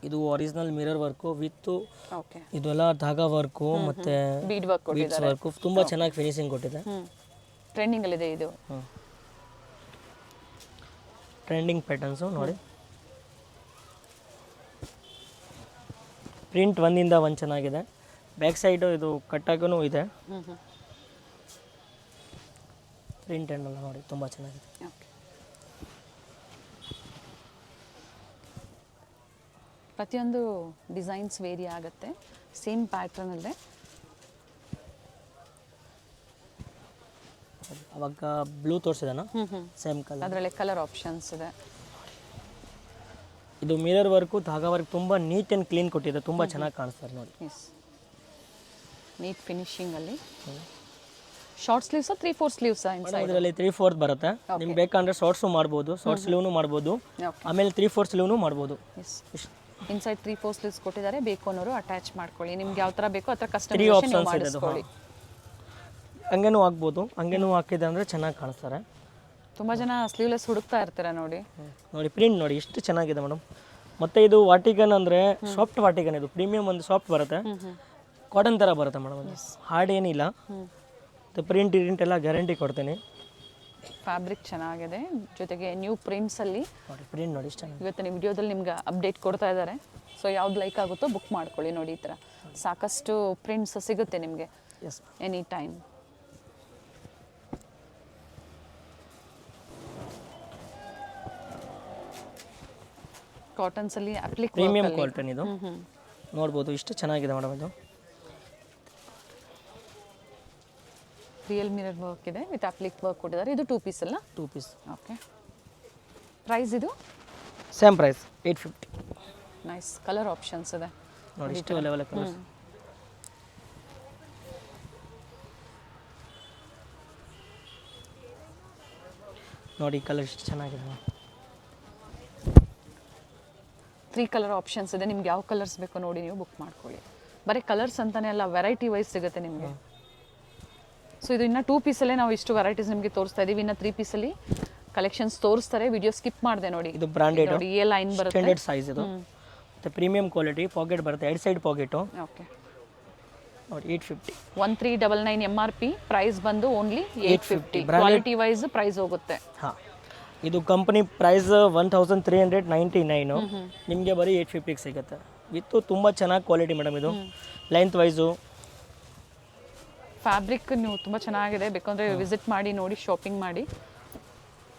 ಇದು original mirror work with okay, ಇದೆಲ್ಲ ಧಾಗಾ ವರ್ಕು ಮತ್ತು ಬೀಡ್ ವರ್ಕ್ ಕೊಟ್ಟಿದ್ದಾರೆ. ವರ್ಕು ತುಂಬ ಚೆನ್ನಾಗಿ ಫಿನಿಶಿಂಗ್ ಕೊಟ್ಟಿದೆ. ಟ್ರೆಂಡಿಂಗಲ್ಲಿದೆ ಇದು. ಟ್ರೆಂಡಿಂಗ್ ಪ್ಯಾಟರ್ನ್ಸು ನೋಡಿ. ಪ್ರಿಂಟ್ ಒಂದಿಂದ ಒಂದು ಚೆನ್ನಾಗಿದೆ. ಬ್ಯಾಕ್ ಸೈಡು ಇದು ಕಟ್ಟಾಗೂ ಇದೆ. ಪ್ರಿಂಟ್ ಎಲ್ಲ ನೋಡಿ ತುಂಬ ಚೆನ್ನಾಗಿದೆ. ಪ್ರತಿಯೊಂದು ಡಿಸೈನ್ಸ್ ವೇರಿ ಆಗುತ್ತೆ, ಸೇಮ್ ಪ್ಯಾಟ್ರನಲ್ಲೇ. ಅವಾಗ ಬ್ಲೂ ತೋರಿಸಿದಾನ ಸೇಮ್ ಕಲರ್. ಅದರಲ್ಲಿ ಕಲರ್ ಆಪ್ಷನ್ಸ್ ಇದೆ. ಇದು ಮಿರರ್ ವರ್ಕು ಧಾಗಾ ವರ್ಕ್ ತುಂಬ ನೀಟ್ ಆ್ಯಂಡ್ ಕ್ಲೀನ್ ಕೊಟ್ಟಿದೆ, ತುಂಬ ಚೆನ್ನಾಗಿ ಕಾಣಿಸ್ತಾರೆ ನೋಡಿ. ಎಸ್, ನೀಟ್ ಫಿನಿಶಿಂಗಲ್ಲಿ. Short sleeves 3/4 sleeves inside? ಇದರಲ್ಲಿ 3/4 ಬರುತ್ತೆ. ನಿಮ್ಗೆ ಬೇಕಂದ್ರೆ ಶಾರ್ಟ್ಸು ಮಾಡ್ಬೋದು, ಶಾರ್ಟ್ ಸ್ಲೀವ್ನು ಮಾಡ್ಬೋದು, ಆಮೇಲೆ 3/4 ಸ್ಲೀವ್ನು ಮಾಡ್ಬೋದು. ಎಸ್, ಇನ್ಸೈಡ್ 3/4 ಸ್ಲೀವ್ಸ್ ಕೊಟ್ಟಿದ್ದಾರೆ. ಬೇಕು ಅನ್ನೋರು ಅಟ್ಯಾಚ್ ಮಾಡ್ಕೊಳ್ಳಿ, ನಿಮ್ಗೆ ಯಾವ ಥರ ಬೇಕೋ ಆ ಥರ 3 ಕಸ್ಟಮೈಸೇಷನ್ ಆಪ್ಷನ್ಸ್ ಇದೆ. ಮಾಡಿಸ್ಕೊಳ್ಳಿ. ಹಂಗೇನೂ ಆಗ್ಬೋದು, ಹಂಗೇನೂ ಹಾಕಿದೆ ಅಂದರೆ ಚೆನ್ನಾಗಿ ಕಾಣಿಸ್ತಾರೆ. ತುಂಬ ಜನ ಸ್ಲೀವ್ಲೆಸ್ ಹುಡುಕ್ತಾ ಇರ್ತಾರೆ ನೋಡಿ. ನೋಡಿ ಪ್ರಿಂಟ್ ನೋಡಿ ಎಷ್ಟು ಚೆನ್ನಾಗಿದೆ ಮೇಡಮ್. ಮತ್ತು ಇದು ವಾಟಿಗನ್ ಅಂದರೆ ಸಾಫ್ಟ್ ವಾಟಿಗನ್, ಇದು ಪ್ರೀಮಿಯಂ ಒಂದು ಸಾಫ್ಟ್ ಬರುತ್ತೆ, ಕಾಟನ್ ಥರ ಬರುತ್ತೆ ಮೇಡಮ್. ಅದು ಹಾರ್ಡ್ ಏನಿಲ್ಲ, ಮತ್ತು ಪ್ರಿಂಟ್ ಎಲ್ಲ ಗ್ಯಾರಂಟಿ ಕೊಡ್ತೀನಿ. ಫ್ಯಾಬ್ರಿಕ್ ಚೆನ್ನಾಗಿದೆ, ಜೊತೆಗೆ ನ್ಯೂ ಪ್ರಿಂಟ್ಸಲ್ಲಿ ನೋಡಿ ಪ್ರಿಂಟ್ ನೋಡಿ ಇಷ್ಟ. ಇವತ್ತಿನ ವಿಡಿಯೋದಲ್ಲಿ ನಿಮ್ಗೆ ಅಪ್ಡೇಟ್ ಕೊಡ್ತಾ ಇದ್ದಾರೆ. ಸೊ ಯಾವ್ದು ಲೈಕ್ ಆಗುತ್ತೋ ಬುಕ್ ಮಾಡ್ಕೊಳ್ಳಿ. ನೋಡಿ ಈ ಥರ ಸಾಕಷ್ಟು ಪ್ರಿಂಟ್ಸ್ ಸಿಗುತ್ತೆ ನಿಮಗೆ ಎಸ್ ಎನಿ ಟೈಮ್. ಕಾಟನ್ಸಲ್ಲಿ ಅಪ್ಲಿಕ್ ಪ್ರೀಮಿಯಂ ಕ್ವಾಲಿಟಿ ಇದು ನೋಡ್ಬೋದು, ಇಷ್ಟು ಚೆನ್ನಾಗಿದೆ ಮೇಡಮ್. ಇದು ರಿಯಲ್ ಮಿರರ್ ವರ್ಕ್ ಇದೆ ವಿತ್ ಅಪ್ಲಿಕ್ ವರ್ಕ್ ಕೊಟ್ಟಿದ್ದಾರೆ. ಇದು 2 ಪೀಸ್ ಅಲ್ಲ? 2 ಪೀಸ್. ಓಕೆ, ಪ್ರೈಸ್ ಇದು same price 850. Nice colour options ಇದೆ ನೋಡಿ, ಇಷ್ಟು ಲೆವೆಲ್ ಕಲರ್ಸ್. ನೋಡಿ ಕಲರ್ ಇಷ್ಟು ಚೆನ್ನಾಗಿದೆ. 3 ಕಲರ್ ಆಪ್ಷನ್ಸ್ ಇದೆ. ನಿಮ್ಗೆ ಯಾವ ಕಲರ್ಸ್ ಬೇಕೋ ನೋಡಿ ನೀವು ಬುಕ್ ಮಾಡ್ಕೊಳ್ಳಿ. ಬರೀ ಕಲರ್ಸ್ ಅಂತಾನೆ ಅಲ್ಲ, ವೆರೈಟಿ ವೈಸ್ ಸಿಗುತ್ತೆ ನಿಮಗೆ. ಸೊ ಇದು ಇನ್ನು 2 ಪೀಸಲ್ಲೇ ನಾವು ಇಷ್ಟು ವೆರೈಟೀಸ್ ನಿಮಗೆ ತೋರಿಸ್ತಾ ಇದ್ದೀವಿ. ಇನ್ನು 3 ಪೀಸಲ್ಲಿ ಕಲೆಕ್ಷನ್ಸ್ ತೋರಿಸ್ತಾರೆ. ವಿಡಿಯೋ ಸ್ಕಿಪ್ ಮಾಡಿದೆ ನೋಡಿ. ಇದು ಬ್ರಾಂಡೆಡ್ ನೋಡಿ, ಎ ಲೈನ್ ಬರುತ್ತೆ, ಸ್ಟ್ಯಾಂಡರ್ಡ್ ಸೈಜ್ ಇದು, ಮತ್ತು ಪ್ರೀಮಿಯಂ ಕ್ವಾಲಿಟಿ. ಪಾಕೆಟ್ ಬರುತ್ತೆ, 2 ಸೈಡ್ ಪಾಕೆಟು. ಓಕೆ, ನೋಡಿ 850. 1399 MRP, ಪ್ರೈಸ್ ಬಂದು ಓನ್ಲಿ 850. ಕ್ವಾಲಿಟಿ ವೈಸ್ ಪ್ರೈಸ್ ಹೋಗುತ್ತೆ. ಹಾಂ, ಇದು ಕಂಪನಿ ಪ್ರೈಸ್ 1399, ನಿಮಗೆ ಬರೀ 850ಗೆ ಸಿಗುತ್ತೆ. ವಿತ್ತು ತುಂಬ ಚೆನ್ನಾಗಿ ಕ್ವಾಲಿಟಿ ಮೇಡಮ್. ಇದು ಲೆಂತ್ ವೈಸು ಫ್ಯಾಬ್ರಿಕ್ ನೀವು ತುಂಬ ಚೆನ್ನಾಗಿದೆ. ಬೇಕಂದರೆ ವಿಸಿಟ್ ಮಾಡಿ, ನೋಡಿ, ಶಾಪಿಂಗ್ ಮಾಡಿ.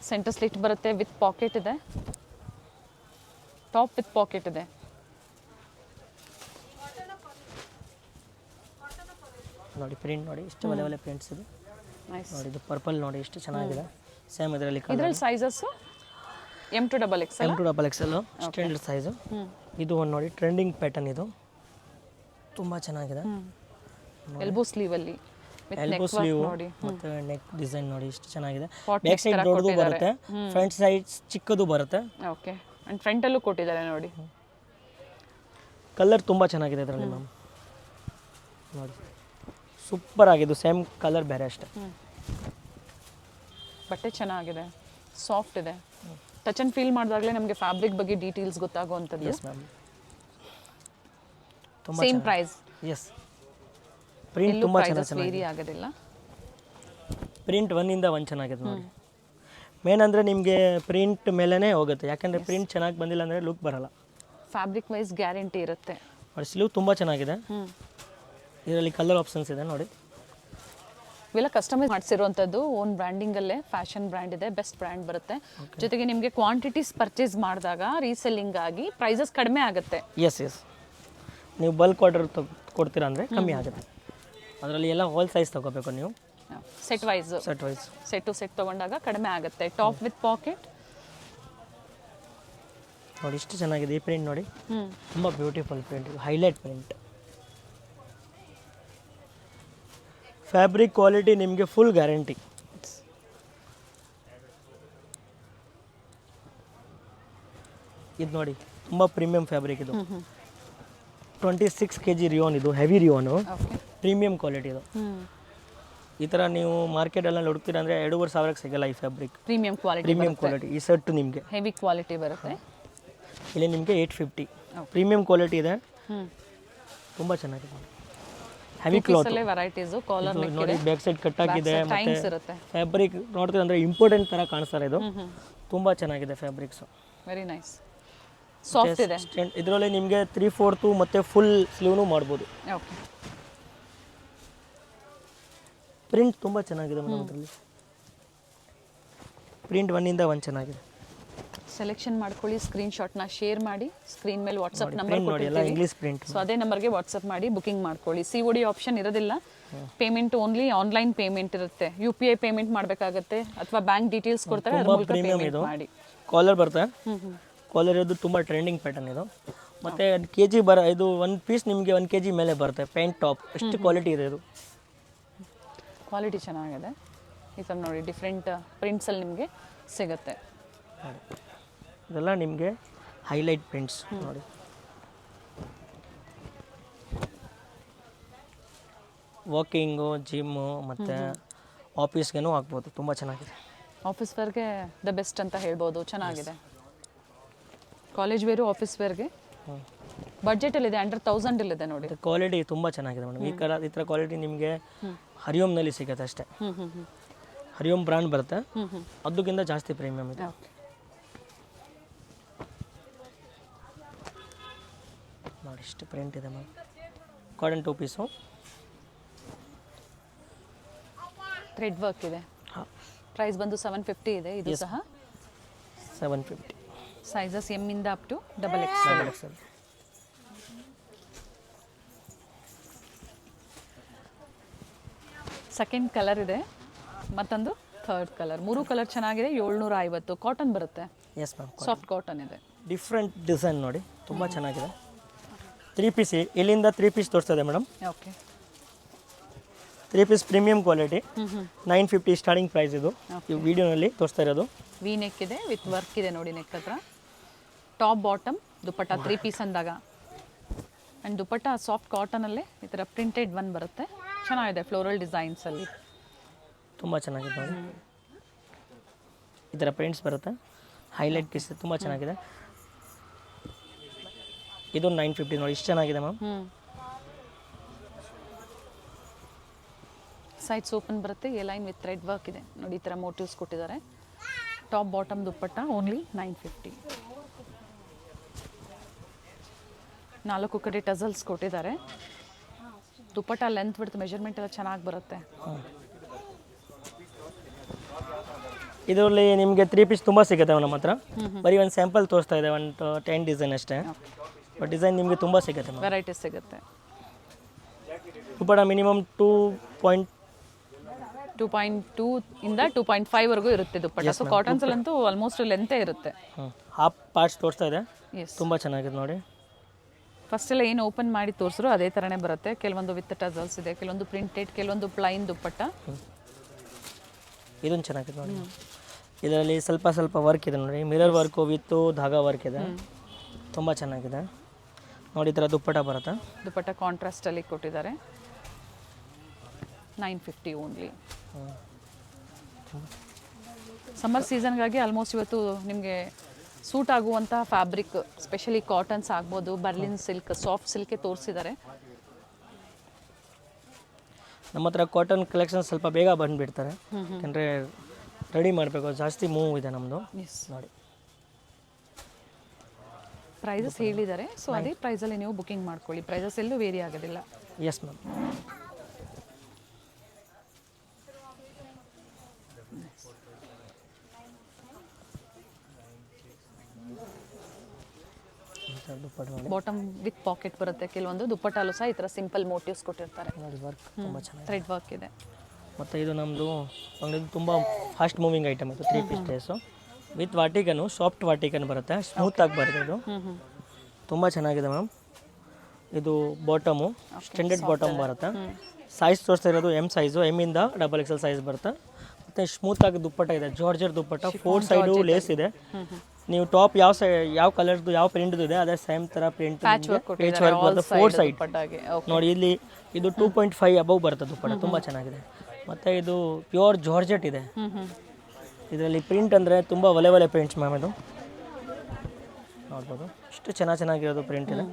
ಸೆಂಟರ್ ಸ್ಲಿಟ್ ಬರುತ್ತೆ, ವಿತ್ ಪಾಕೆಟ್ ಇದೆ, ಟಾಪ್ ವಿತ್ ಪಾಕೆಟ್ ಇದೆ. ನೋಡಿ ಪ್ರಿಂಟ್ ನೋಡಿ, ಇಷ್ಟು ಒಳ್ಳೆ ಪ್ರಿಂಟ್ಸ್ ಇದೆ. ನೈಸ್. ನೋಡಿ ಇದು ಪರ್ಪಲ್ ನೋಡಿ ಎಷ್ಟು ಚೆನ್ನಾಗಿದೆ. ಸೇಮ್ ಇದರಲ್ಲಿ sizes M to XXL, M to XXL standard size. ಇದು ಒಂದು ನೋಡಿ ಟ್ರೆಂಡಿಂಗ್ ಪ್ಯಾಟರ್ನ್, ಇದು ತುಂಬ ಚೆನ್ನಾಗಿದೆ. ಎಲ್ಬೋ ಸ್ಲೀವಲ್ಲಿ ಎಲ್ಬೋ ಸ್ಲೀವ್ ಮತ್ತು ನೆಕ್ ಡಿಸೈನ್ ನೋಡಿ ಎಷ್ಟು ಚೆನ್ನಾಗಿದೆ. ಬ್ಯಾಕ್ ಸೈಡ್ ದೊಡ್ಡದು ಬರುತ್ತೆ, ಫ್ರಂಟ್ ಸೈಡ್ ಚಿಕ್ಕದು ಬರುತ್ತೆ. ಓಕೆ, ಆ್ಯಂಡ್ ಫ್ರಂಟಲ್ಲೂ ಕೊಟ್ಟಿದ್ದಾರೆ ನೋಡಿ. ಕಲರ್ ತುಂಬ ಚೆನ್ನಾಗಿದೆ ಇದರಲ್ಲಿ ಮ್ಯಾಮ್. ನೋಡಿ ಸೂಪರ್ ಆಗಿದೆ, ಸೇಮ್ ಕಲರ್ ಬೇರೆ ಅಷ್ಟೇ. ಬಟ್ಟೆ ಚೆನ್ನಾಗಿದೆ, ಸಾಫ್ಟ್ ಇದೆ. ಟಚ್ ಆ್ಯಂಡ್ ಫೀಲ್ ಮಾಡಿದಾಗಲೇ ನಮಗೆ ಫ್ಯಾಬ್ರಿಕ್ ಬಗ್ಗೆ ಡೀಟೇಲ್ಸ್ ಗೊತ್ತಾಗುವಂಥದ್ದು. Yes ma'am, same price. Yes, print ತುಂಬ ಚೆನ್ನಾಗಿದೆ, ವೇರಿ ಆಗೋದಿಲ್ಲ. ಪ್ರಿಂಟ್ 1 ಇಂದ 1 ಚೆನ್ನಾಗಿದೆ ನೋಡಿ. ಮೇನ್ ಅಂದರೆ ನಿಮಗೆ ಪ್ರಿಂಟ್ ಮೇಲೇ ಹೋಗುತ್ತೆ, ಯಾಕಂದರೆ ಪ್ರಿಂಟ್ ಚೆನ್ನಾಗಿ ಬಂದಿಲ್ಲ ಅಂದರೆ ಲುಕ್ ಬರಲ್ಲ. ಫ್ಯಾಬ್ರಿಕ್ ವೈಸ್ ಗ್ಯಾರಂಟಿ ಇರುತ್ತೆ. ನೋಡಿ ಸ್ಲೀವ್ ತುಂಬ ಚೆನ್ನಾಗಿದೆ. ಇದರಲ್ಲಿ ಕಲರ್ ಆಪ್ಷನ್ಸ್ ಇದೆ ನೋಡಿ. ಇವೆಲ್ಲ ಕಸ್ಟಮೈಸ್ ಮಾಡಿಸಿರುವಂಥದ್ದು, ಓನ್ ಬ್ರ್ಯಾಂಡಿಂಗಲ್ಲೇ. ಫ್ಯಾಷನ್ ಬ್ರ್ಯಾಂಡ್ ಇದೆ, ಬೆಸ್ಟ್ ಬ್ರ್ಯಾಂಡ್ ಬರುತ್ತೆ. ಜೊತೆಗೆ ನಿಮಗೆ ಕ್ವಾಂಟಿಟೀಸ್ ಪರ್ಚೇಸ್ ಮಾಡಿದಾಗ ರೀಸೆಲ್ಲಿಂಗ್ ಆಗಿ ಪ್ರೈಸಸ್ ಕಡಿಮೆ ಆಗುತ್ತೆ. ಎಸ್ ಎಸ್, ನೀವು ಬಲ್ಕ್ ಆರ್ಡರ್ ಕೊಡ್ತೀರಾ ಅಂದರೆ ಕಮ್ಮಿ ಆಗುತ್ತೆ. ಅದರಲ್ಲಿ ಎಲ್ಲ ಹೋಲ್ ಸೈಜ್ ತೊಗೋಬೇಕು ನೀವು, set wise set to set ತೊಗೊಂಡಾಗ ಕಡಿಮೆ ಆಗುತ್ತೆ. ಟಾಪ್ ವಿತ್ ಪಾಕೆಟ್ ನೋಡಿ ಇಷ್ಟು ಚೆನ್ನಾಗಿದೆ. ಈ ಪ್ರಿಂಟ್ ನೋಡಿ, ತುಂಬ beautiful print, highlight print. Fabric quality ನಿಮಗೆ ಫುಲ್ ಗ್ಯಾರಂಟಿ. ಇದು ನೋಡಿ ತುಂಬ ಪ್ರೀಮಿಯಂ ಫ್ಯಾಬ್ರಿಕ್. ಇದು 26 kg ರಿಯೋನ್, ಇದು ಹೆವಿ ರಿಯೋನು, ಪ್ರೀಮಿಯಂ ಕ್ವಾಲಿಟಿ. ಇದು ಈ ಥರ ನೀವು ಮಾರ್ಕೆಟಲ್ಲಿ ಹುಡುಕ್ತೀರ ಅಂದರೆ 2500 ಸಿಗಲ್ಲ ಈ ಫ್ಯಾಬ್ರಿಕ್. Premium quality. ಈ ಸೆಟ್ ನಿಮಗೆ ಹೆವಿ ಕ್ವಾಲಿಟಿ ಬರುತ್ತೆ. ಇಲ್ಲಿ ನಿಮಗೆ 850 ಪ್ರೀಮಿಯಂ ಕ್ವಾಲಿಟಿ ಇದೆ, ತುಂಬ ಚೆನ್ನಾಗಿದೆ. Heavy cloth varieties, collar neck ನೋಡಿ, ಬ್ಯಾಕ್ ಸೈಡ್ ಕಟ್ ಆಗಿದೆ. ಟೈಮ್ಸ್ ಇರುತ್ತೆ. ಫ್ಯಾಬ್ರಿಕ್ ನೋಡ್ತೀವಿ ಅಂದರೆ ಇಂಪಾರ್ಟೆಂಟ್ ಥರ ಕಾಣಿಸ್ತಾರೆ. ಇದು ತುಂಬ ಚೆನ್ನಾಗಿದೆ ಫ್ಯಾಬ್ರಿಕ್ಸ್, ವೆರಿ ನೈಸ್, ಸಾಫ್ಟ್ ಇದೆ. ಇದರಲ್ಲಿ ನಿಮಗೆ 3/4 ಮತ್ತು ಫುಲ್ ಸ್ಲೀವ್ನು ಮಾಡ್ಬೋದು. ಓಕೆ, ಪ್ರಿಂಟ್ ತುಂಬ ಚೆನ್ನಾಗಿದೆ ಮೇಡಮ್. ಇದರಲ್ಲಿ ಪ್ರಿಂಟ್ 1 ಇಂದ 1 ಚೆನ್ನಾಗಿದೆ. ಸೆಲೆಕ್ಷನ್ ಮಾಡ್ಕೊಳ್ಳಿ, ಸ್ಕ್ರೀನ್ಶಾಟ್ನ ಶೇರ್ ಮಾಡಿ, ಸ್ಕ್ರೀನ್ ಮೇಲೆ ವಾಟ್ಸಪ್ ನಂಬರ್ ನೋಡಿ ಎಲ್ಲ ಇಂಗ್ಲೀಷ್ ಪ್ರಿಂಟ್. ಸೊ ಅದೇ ನಂಬರ್ಗೆ ವಾಟ್ಸಪ್ ಮಾಡಿ ಬುಕಿಂಗ್ ಮಾಡ್ಕೊಳ್ಳಿ. COD ಆಪ್ಷನ್ ಇರೋದಿಲ್ಲ, ಪೇಮೆಂಟ್ ಓನ್ಲಿ ಆನ್ಲೈನ್ ಪೇಮೆಂಟ್ ಇರುತ್ತೆ. UPI ಪೇಮೆಂಟ್ ಮಾಡಬೇಕಾಗುತ್ತೆ ಅಥವಾ ಬ್ಯಾಂಕ್ ಡೀಟೇಲ್ಸ್ ಕೊಡ್ತಾರೆ, ಅದ್ರ ಮೂಲಕ ಪೇಮೆಂಟ್ ಮಾಡಿ. ಕಾಲರ್ ಬರುತ್ತೆ, ಕಾಲರ್ ಇದು ತುಂಬ ಟ್ರೆಂಡಿಂಗ್ ಪ್ಯಾಟರ್ನ್ ಇದು. ಮತ್ತು KG ಇದು 1 ಪೀಸ್ ನಿಮಗೆ 1 kg ಮೇಲೆ ಬರುತ್ತೆ. ಪ್ಯಾಂಟ್ ಟಾಪ್ ಎಷ್ಟು ಕ್ವಾಲಿಟಿ ಇದೆ ಇದು, ಕ್ವಾಲಿಟಿ ಚೆನ್ನಾಗಿದೆ. ಈ ಥರ ನೋಡಿ ಡಿಫ್ರೆಂಟ್ ಪ್ರಿಂಟ್ಸಲ್ಲಿ ನಿಮಗೆ ಸಿಗುತ್ತೆ. ಇದೆಲ್ಲ ನಿಮಗೆ ಹೈಲೈಟ್ ಪ್ರಿಂಟ್ಸ್ ನೋಡಿ. ವಾಕಿಂಗು, ಜಿಮ್ಮು ಮತ್ತು ಆಫೀಸ್ಗೂ ಆಗ್ಬೋದು. ತುಂಬ ಚೆನ್ನಾಗಿದೆ. ಆಫೀಸ್ ವೇರ್ಗೆ ದ ಬೆಸ್ಟ್ ಅಂತ ಹೇಳ್ಬೋದು, ಚೆನ್ನಾಗಿದೆ. ಕಾಲೇಜ್ ವೇರು ಆಫೀಸ್ ವೇರ್ಗೆ ಬಡ್ಜೆಟಲ್ಲಿದೆ, ಅಂಡರ್ 1000 ಇದೆ ನೋಡಿ. ಕ್ವಾಲಿಟಿ ತುಂಬ ಚೆನ್ನಾಗಿದೆ ಮೇಡಮ್. ಈ ಥರ ಕ್ವಾಲಿಟಿ ನಿಮಗೆ ಹರಿಯೋಮ್ನಲ್ಲಿ ಸಿಗುತ್ತೆ ಅಷ್ಟೇ. ಹರಿಯೋಮ್ ಬ್ರ್ಯಾಂಡ್ ಬರುತ್ತೆ, ಅದಕ್ಕಿಂತ ಜಾಸ್ತಿ ಪ್ರೀಮಿಯಮ್ ಇದೆ. ನೋಡಿ ಇಷ್ಟು ಪ್ರಿಂಟ್ ಇದೆ ma'am. Cotton 2 piece, thread work ಇದೆ. ಪ್ರೈಸ್ ಬಂದು 750 ಇದೆ. ಇದು ಸಹ 750. ಸೈಜಸ್ M ಇಂದ up to XXL. Second colour ಇದೆ, ಮತ್ತೊಂದು ಥರ್ಡ್ ಕಲರ್. 3 ಕಲರ್ ಚೆನ್ನಾಗಿದೆ. 750. ಕಾಟನ್ ಬರುತ್ತೆ. ಎಸ್ ಮ್ಯಾಮ್, ಸಾಫ್ಟ್ ಕಾಟನ್ ಇದೆ. ಡಿಫ್ರೆಂಟ್ ಡಿಸೈನ್ ನೋಡಿ, ತುಂಬ ಚೆನ್ನಾಗಿದೆ. 3 ಪೀಸ್, ಇಲ್ಲಿಂದ 3 ಪೀಸ್ ತೋರಿಸ್ತದೆ madam. Okay, 3 piece premium quality, 950 starting price. ಇದು ಈ ವಿಡಿಯೋನಲ್ಲಿ ತೋರಿಸ್ತಾ ಇರೋದು. ವಿ ನೆಕ್ ಇದೆ, ವಿತ್ ವರ್ಕ್ ಇದೆ ನೋಡಿ ನೆಕ್ ಹತ್ರ. ಟಾಪ್ ಬಾಟಮ್ ದುಪ್ಪಟ್ಟ 3 ಪೀಸ್ ಅಂದಾಗ. ಆ್ಯಂಡ್ ದುಪ್ಪಟ್ಟ ಸಾಫ್ಟ್ ಕಾಟನಲ್ಲೇ ಈ ಥರ ಪ್ರಿಂಟೆಡ್ ಒನ್ ಬರುತ್ತೆ. ಚೆನ್ನಾಗಿದೆ, ಫ್ಲೋರಲ್ ಡಿಸೈನ್ಸಲ್ಲಿ ತುಂಬ ಚೆನ್ನಾಗಿದೆ ನೋಡಿ. ಈ ಥರ ಪ್ರಿಂಟ್ಸ್ ಬರುತ್ತೆ, ಹೈಲೈಟ್ ಪೀಸ್ ತುಂಬ ಚೆನ್ನಾಗಿದೆ. ಇದು 950 ನೋಡಿ, ಇಷ್ಟು ಚೆನ್ನಾಗಿದೆ ಮ್ಯಾಮ್. ಸೈಡ್ಸ್ ಓಪನ್ ಬರುತ್ತೆ. A line with thread work ಇದೆ ನೋಡಿ. ಈ ಥರ ಮೋಟಿವ್ಸ್ ಕೊಟ್ಟಿದ್ದಾರೆ. ಟಾಪ್ ಬಾಟಮ್ ದುಪ್ಪಟ್ಟ ಓನ್ಲಿ 950. 4 ಕಡೆ ಟಸಲ್ಸ್ ಕೊಟ್ಟಿದ್ದಾರೆ. ದುಪ್ಪಟ್ಟ ಲೆಂತ್ ಬಿಡ್ತು, ಮೆಜರ್ಮೆಂಟ್ ಎಲ್ಲ ಚೆನ್ನಾಗಿ ಬರುತ್ತೆ. ಇದರಲ್ಲಿ ನಿಮಗೆ 3 ಪೀಸ್ ತುಂಬ ಸಿಗುತ್ತೆ ನಮ್ಮ ಹತ್ರ. ಬರೀ ಒಂದು ಸ್ಯಾಂಪಲ್ ತೋರಿಸ್ತಾ ಇದೆ, ಒಂದು 10 ಡಿಸೈನ್ ಅಷ್ಟೇ. ಬಟ್ ಡಿಸೈನ್ ನಿಮಗೆ ತುಂಬ ಸಿಗುತ್ತೆ, ವೆರೈಟೀಸ್ ಸಿಗುತ್ತೆ. ದುಪ್ಪಟ್ಟ ಮಿನಿಮಮ್ 2.2 ಇಂದ 2.5 ವರೆಗೂ ಇರುತ್ತೆ ದುಪ್ಪಟ್ಟ. ಸೊ ಕಾಟನ್ಸಲ್ಲಂತೂ ಆಲ್ಮೋಸ್ಟ್ ಲೆಂತೇ ಇರುತ್ತೆ. ಹಾಫ್ ಪಾರ್ಟ್ಸ್ ತೋರಿಸ್ತಾ ಇದೆ, ಎಸ್, ತುಂಬ ಚೆನ್ನಾಗಿದೆ ನೋಡಿ. ಫಸ್ಟ್ ಎಲ್ಲ ಏನು ಓಪನ್ ಮಾಡಿ ತೋರಿಸ್ರು ಅದೇ ಥರನೇ ಬರುತ್ತೆ. ಕೆಲವೊಂದು ವಿತ್ ಟಸಲ್ಸ್ ಇದೆ, ಕೆಲವೊಂದು ಪ್ರಿಂಟೆಡ್, ಕೆಲವೊಂದು ಪ್ಲೈನ್ ದುಪ್ಪಟ್ಟ. ಇದೊಂದು ಚೆನ್ನಾಗಿದೆ ನೋಡಿ. ಇದರಲ್ಲಿ ಸ್ವಲ್ಪ ಸ್ವಲ್ಪ ವರ್ಕ್ ಇದೆ ನೋಡಿ, mirror work with Dhaaga work ಇದೆ, ತುಂಬ ಚೆನ್ನಾಗಿದೆ ನೋಡಿ. ಈ ಥರ ದುಪ್ಪಟ್ಟ ಬರುತ್ತೆ. ದುಪ್ಪಟ್ಟ ಕಾಂಟ್ರಾಸ್ಟಲ್ಲಿ ಕೊಟ್ಟಿದ್ದಾರೆ. 950 ಓನ್ಲಿ. ಸಮ್ಮರ್ ಸೀಸನ್ಗಾಗಿ ಆಲ್ಮೋಸ್ಟ್ ಇವತ್ತು ನಿಮಗೆ ಸೂಟ್ ಆಗುವಂಥ ಫ್ಯಾಬ್ರಿಕ್, ಸ್ಪೆಷಲಿ ಕಾಟನ್ಸ್ ಆಗ್ಬೋದು, ಬರ್ಲಿನ್ ಸಿಲ್ಕ್, ಸಾಫ್ಟ್ ಸಿಲ್ಕೆ ತೋರಿಸಿದ್ದಾರೆ. ನಮ್ಮ ಹತ್ರ ಕಾಟನ್ ಕಲೆಕ್ಷನ್ ಸ್ವಲ್ಪ ಬೇಗ ಬಂದುಬಿಡ್ತಾರೆ, ಯಾಕಂದರೆ ರೆಡಿ ಮಾಡಬೇಕು, ಜಾಸ್ತಿ ಮೂವ್ ಇದೆ ನಮ್ಮದು ನೋಡಿ. ಪ್ರೈಸಸ್ ಹೇಳಿದ್ದಾರೆ, ಸೊ ಅದೇ ಪ್ರೈಸಲ್ಲಿ ನೀವು ಬುಕಿಂಗ್ ಮಾಡ್ಕೊಳ್ಳಿ. ಪ್ರೈಸಸ್ ಎಲ್ಲೂ ವೇರಿ ಆಗೋದಿಲ್ಲ. Yes ma'am. Bottom with pocket ಬರುತ್ತೆ. ಕೆಲವೊಂದು ದುಪ್ಪಟ್ಟಲ್ಲೂ ಸಹ ಈ ಥರ ಸಿಂಪಲ್ ಮೋಟಿವ್ಸ್ ಕೊಟ್ಟಿರ್ತಾರೆ. ನೋಡಿ ವರ್ಕ್ ತುಂಬ ಚೆನ್ನಾಗಿದೆ, ಥ್ರೆಡ್ ವರ್ಕ್ ಇದೆ. ಮತ್ತು ಇದು ನಮ್ಮದು ಅಂಗಡಿದು ತುಂಬ ಫಾಸ್ಟ್ ಮೂವಿಂಗ್ ಐಟಮ್ ಇದು. 3 ಪೀಸ್ ಡ್ರೆಸ್ಸು ವಿತ್ ವಾಟಿಕನು, ಸಾಫ್ಟ್ ವಾಟಿಕನ್ ಬರುತ್ತೆ, ಸ್ಮೂತಾಗಿ ಬರುತ್ತೆ. ಇದು ತುಂಬ ಚೆನ್ನಾಗಿದೆ ಮ್ಯಾಮ್. ಇದು ಬಾಟಮು ಸ್ಟ್ಯಾಂಡರ್ಡ್ ಬಾಟಮ್ ಬರುತ್ತೆ. ಸೈಜ್ ತೋರಿಸ್ತಾ ಇರೋದು M ಸೈಜು, M ಇಂದ XXL ಸೈಜ್ ಬರುತ್ತೆ. ಮತ್ತು ಸ್ಮೂತಾಗಿ ದುಪ್ಪಟ್ಟ ಇದೆ, ಜಾರ್ಜರ್ ದುಪ್ಪಟ್ಟ, 4 ಸೈಡು ಲೇಸ್ ಇದೆ. ನೀವು ಟಾಪ್ ಯಾವ ಕಲರ್ದು ಯಾವ ಪ್ರಿಂಟ್ದು ಇದೆ ಅದೇ ಸೇಮ್ ಥರ ಪ್ರಿಂಟ್ ಪ್ಯಾಚ್ ವರ್ಕ್ ಬರುತ್ತೆ 4 ಸೈಡ್ ನೋಡಿ. ಇಲ್ಲಿ ಇದು 2.5 ಅಬೌವ್ ಬರುತ್ತೆ ದುಪ್ಪಟ್ಟ, ತುಂಬ ಚೆನ್ನಾಗಿದೆ. ಮತ್ತು ಇದು ಪ್ಯೂರ್ ಜಾರ್ಜೆಟ್ ಇದೆ. ಇದರಲ್ಲಿ ಪ್ರಿಂಟ್ ಅಂದರೆ ತುಂಬ ಒಲೆ ಪ್ರಿಂಟ್ಸ್ ಮ್ಯಾಮ್. ಇದು ನೋಡ್ಬೋದು, ಇಷ್ಟು ಚೆನ್ನಾಗಿರೋದು ಪ್ರಿಂಟ್ ಇದೆ.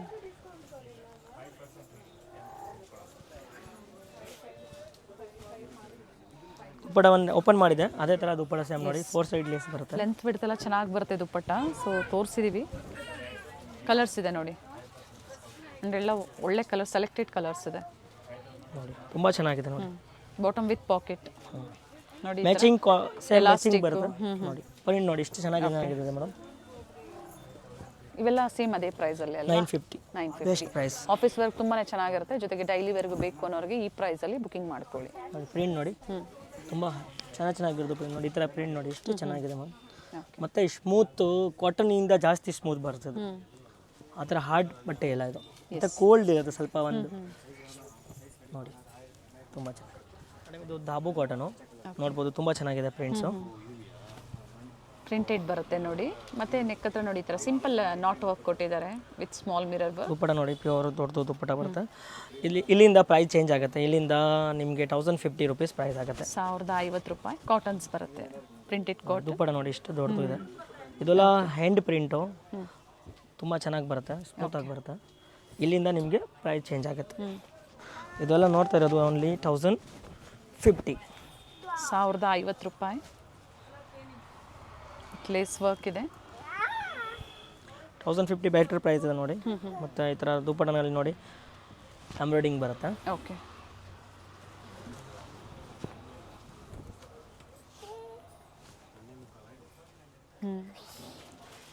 ದುಪ್ಪಟ್ಟ ಒಂದು ಓಪನ್ ಮಾಡಿದೆ, ಅದೇ ಥರ ದುಪ್ಪಟ್ಟ ಸೇಮ್ ನೋಡಿ. 4 ಸೈಡ್ ಲೇಸ್ ಬರುತ್ತೆ. ಲೆಂತ್ ಬಿಡ್ತೆಲ್ಲ ಚೆನ್ನಾಗಿ ಬರುತ್ತೆ ದುಪ್ಪಟ್ಟ. ಸೊ ತೋರಿಸಿದ್ದೀವಿ. ಕಲರ್ಸ್ ಇದೆ ನೋಡಿ, ಅಂದರೆ ಎಲ್ಲ ಒಳ್ಳೆ ಕಲರ್, ಸೆಲೆಕ್ಟೆಡ್ ಕಲರ್ಸ್ ಇದೆ ನೋಡಿ, ತುಂಬ ಚೆನ್ನಾಗಿದೆ ನೋಡಿ. ಬಾಟಮ್ ವಿತ್ ಪಾಕೆಟ್ ನೋಡಿ, ಮ್ಯಾಚಿಂಗ್ ಬರುತ್ತೆ ನೋಡಿ. ಪ್ರಿಂಟ್ ನೋಡಿ, ಇಷ್ಟು ಚೆನ್ನಾಗಿದೆ ಮೇಡಮ್. ಇವೆಲ್ಲ ಸೇಮ್ ಅದೇ ಪ್ರೈಸಲ್ಲಿ ಅಲ್ಲ 950 950 ಬೆಸ್ಟ್ ಪ್ರೈಸ್. ಆಫೀಸ್ ವರ್ಕ್ ತುಂಬಾ ಚೆನ್ನಾಗಿರುತ್ತೆ, ಜೊತೆಗೆ ಡೈಲಿ ವೇರ್ಗೂ ಬೇಕು ಅನ್ನೋರಿಗೆ ಈ ಪ್ರೈಸಲ್ಲಿ ಬುಕಿಂಗ್ ಮಾಡ್ಕೊಳ್ಳಿ. ಅದು ಪ್ರಿಂಟ್ ನೋಡಿ ತುಂಬ ಚೆನ್ನಾಗಿರೋದು ಪ್ರಿಂಟ್ ನೋಡಿ, ಈ ಥರ ಪ್ರಿಂಟ್ ನೋಡಿ ಎಷ್ಟು ಚೆನ್ನಾಗಿದೆ ಮ್ಯಾಮ್. ಓಕೆ. ಮತ್ತು ಸ್ಮೂತು ಕಾಟನಿಂದ ಜಾಸ್ತಿ ಸ್ಮೂತ್ ಬರ್ತದೆ, ಆ ಥರ ಹಾರ್ಡ್ ಬಟ್ಟೆ ಇಲ್ಲ ಇದು. ಮತ್ತು ಕೋಲ್ಡ್ ಇರುತ್ತೆ ಸ್ವಲ್ಪ ಒಂದು ನೋಡಿ ತುಂಬ ಚೆನ್ನಾಗಿ. ಇದು ದಾಬು ಕಾಟನು ನೋಡ್ಬೋದು, ತುಂಬ ಚೆನ್ನಾಗಿದೆ ಪ್ರಿಂಟ್ಸು. ಪ್ರಿಂಟೆಡ್ ಬರುತ್ತೆ ನೋಡಿ. ಮತ್ತೆ ನೆಕ್ ಹತ್ರ ನೋಡಿ ಈ ಥರ ಸಿಂಪಲ್ ನಾಟ್ ವರ್ಕ್ ಕೊಟ್ಟಿದ್ದಾರೆ with small mirror work. Dupatta ನೋಡಿ ಪ್ಯೂರ್ ದೊಡ್ಡದು ದುಪ್ಪಟ ಬರುತ್ತೆ. ಇಲ್ಲಿಂದ ಪ್ರೈಸ್ ಚೇಂಜ್ ಆಗುತ್ತೆ, ಇಲ್ಲಿಂದ ನಿಮಗೆ 1050 ರುಪೀಸ್ ಪ್ರೈಸ್ ಆಗುತ್ತೆ. 1050 ರೂಪಾಯಿ ಕಾಟನ್ಸ್ ಬರುತ್ತೆ, ಪ್ರಿಂಟೆಡ್ ಕಾಟನ್. ದುಪ್ಪಟ ನೋಡಿ ಇಷ್ಟು ದೊಡ್ಡದು ಇದೆ. ಇದೆಲ್ಲ ಹ್ಯಾಂಡ್ ಪ್ರಿಂಟು, ತುಂಬ ಚೆನ್ನಾಗಿ ಬರುತ್ತೆ, ಸ್ಮೂತಾಗಿ ಬರುತ್ತೆ. ಇಲ್ಲಿಂದ ನಿಮಗೆ ಪ್ರೈಸ್ ಚೇಂಜ್ ಆಗುತ್ತೆ. ಇದೆಲ್ಲ ನೋಡ್ತಾ ಇರೋದು ಓನ್ಲಿ 1050. 1050 ರೂಪಾಯಿ. ಲೇಸ್ ವರ್ಕ್ ಇದೆ. 1050 ಬೆಟರ್ ಪ್ರೈಸ್ ಇದೆ ನೋಡಿ. ಮತ್ತು ಈ ಥರ ದುಪ್ಪಟನಲ್ಲಿ ನೋಡಿ ಎಂಬ್ರಾಯ್ಡಿಂಗ್ ಬರುತ್ತೆ. ಓಕೆ.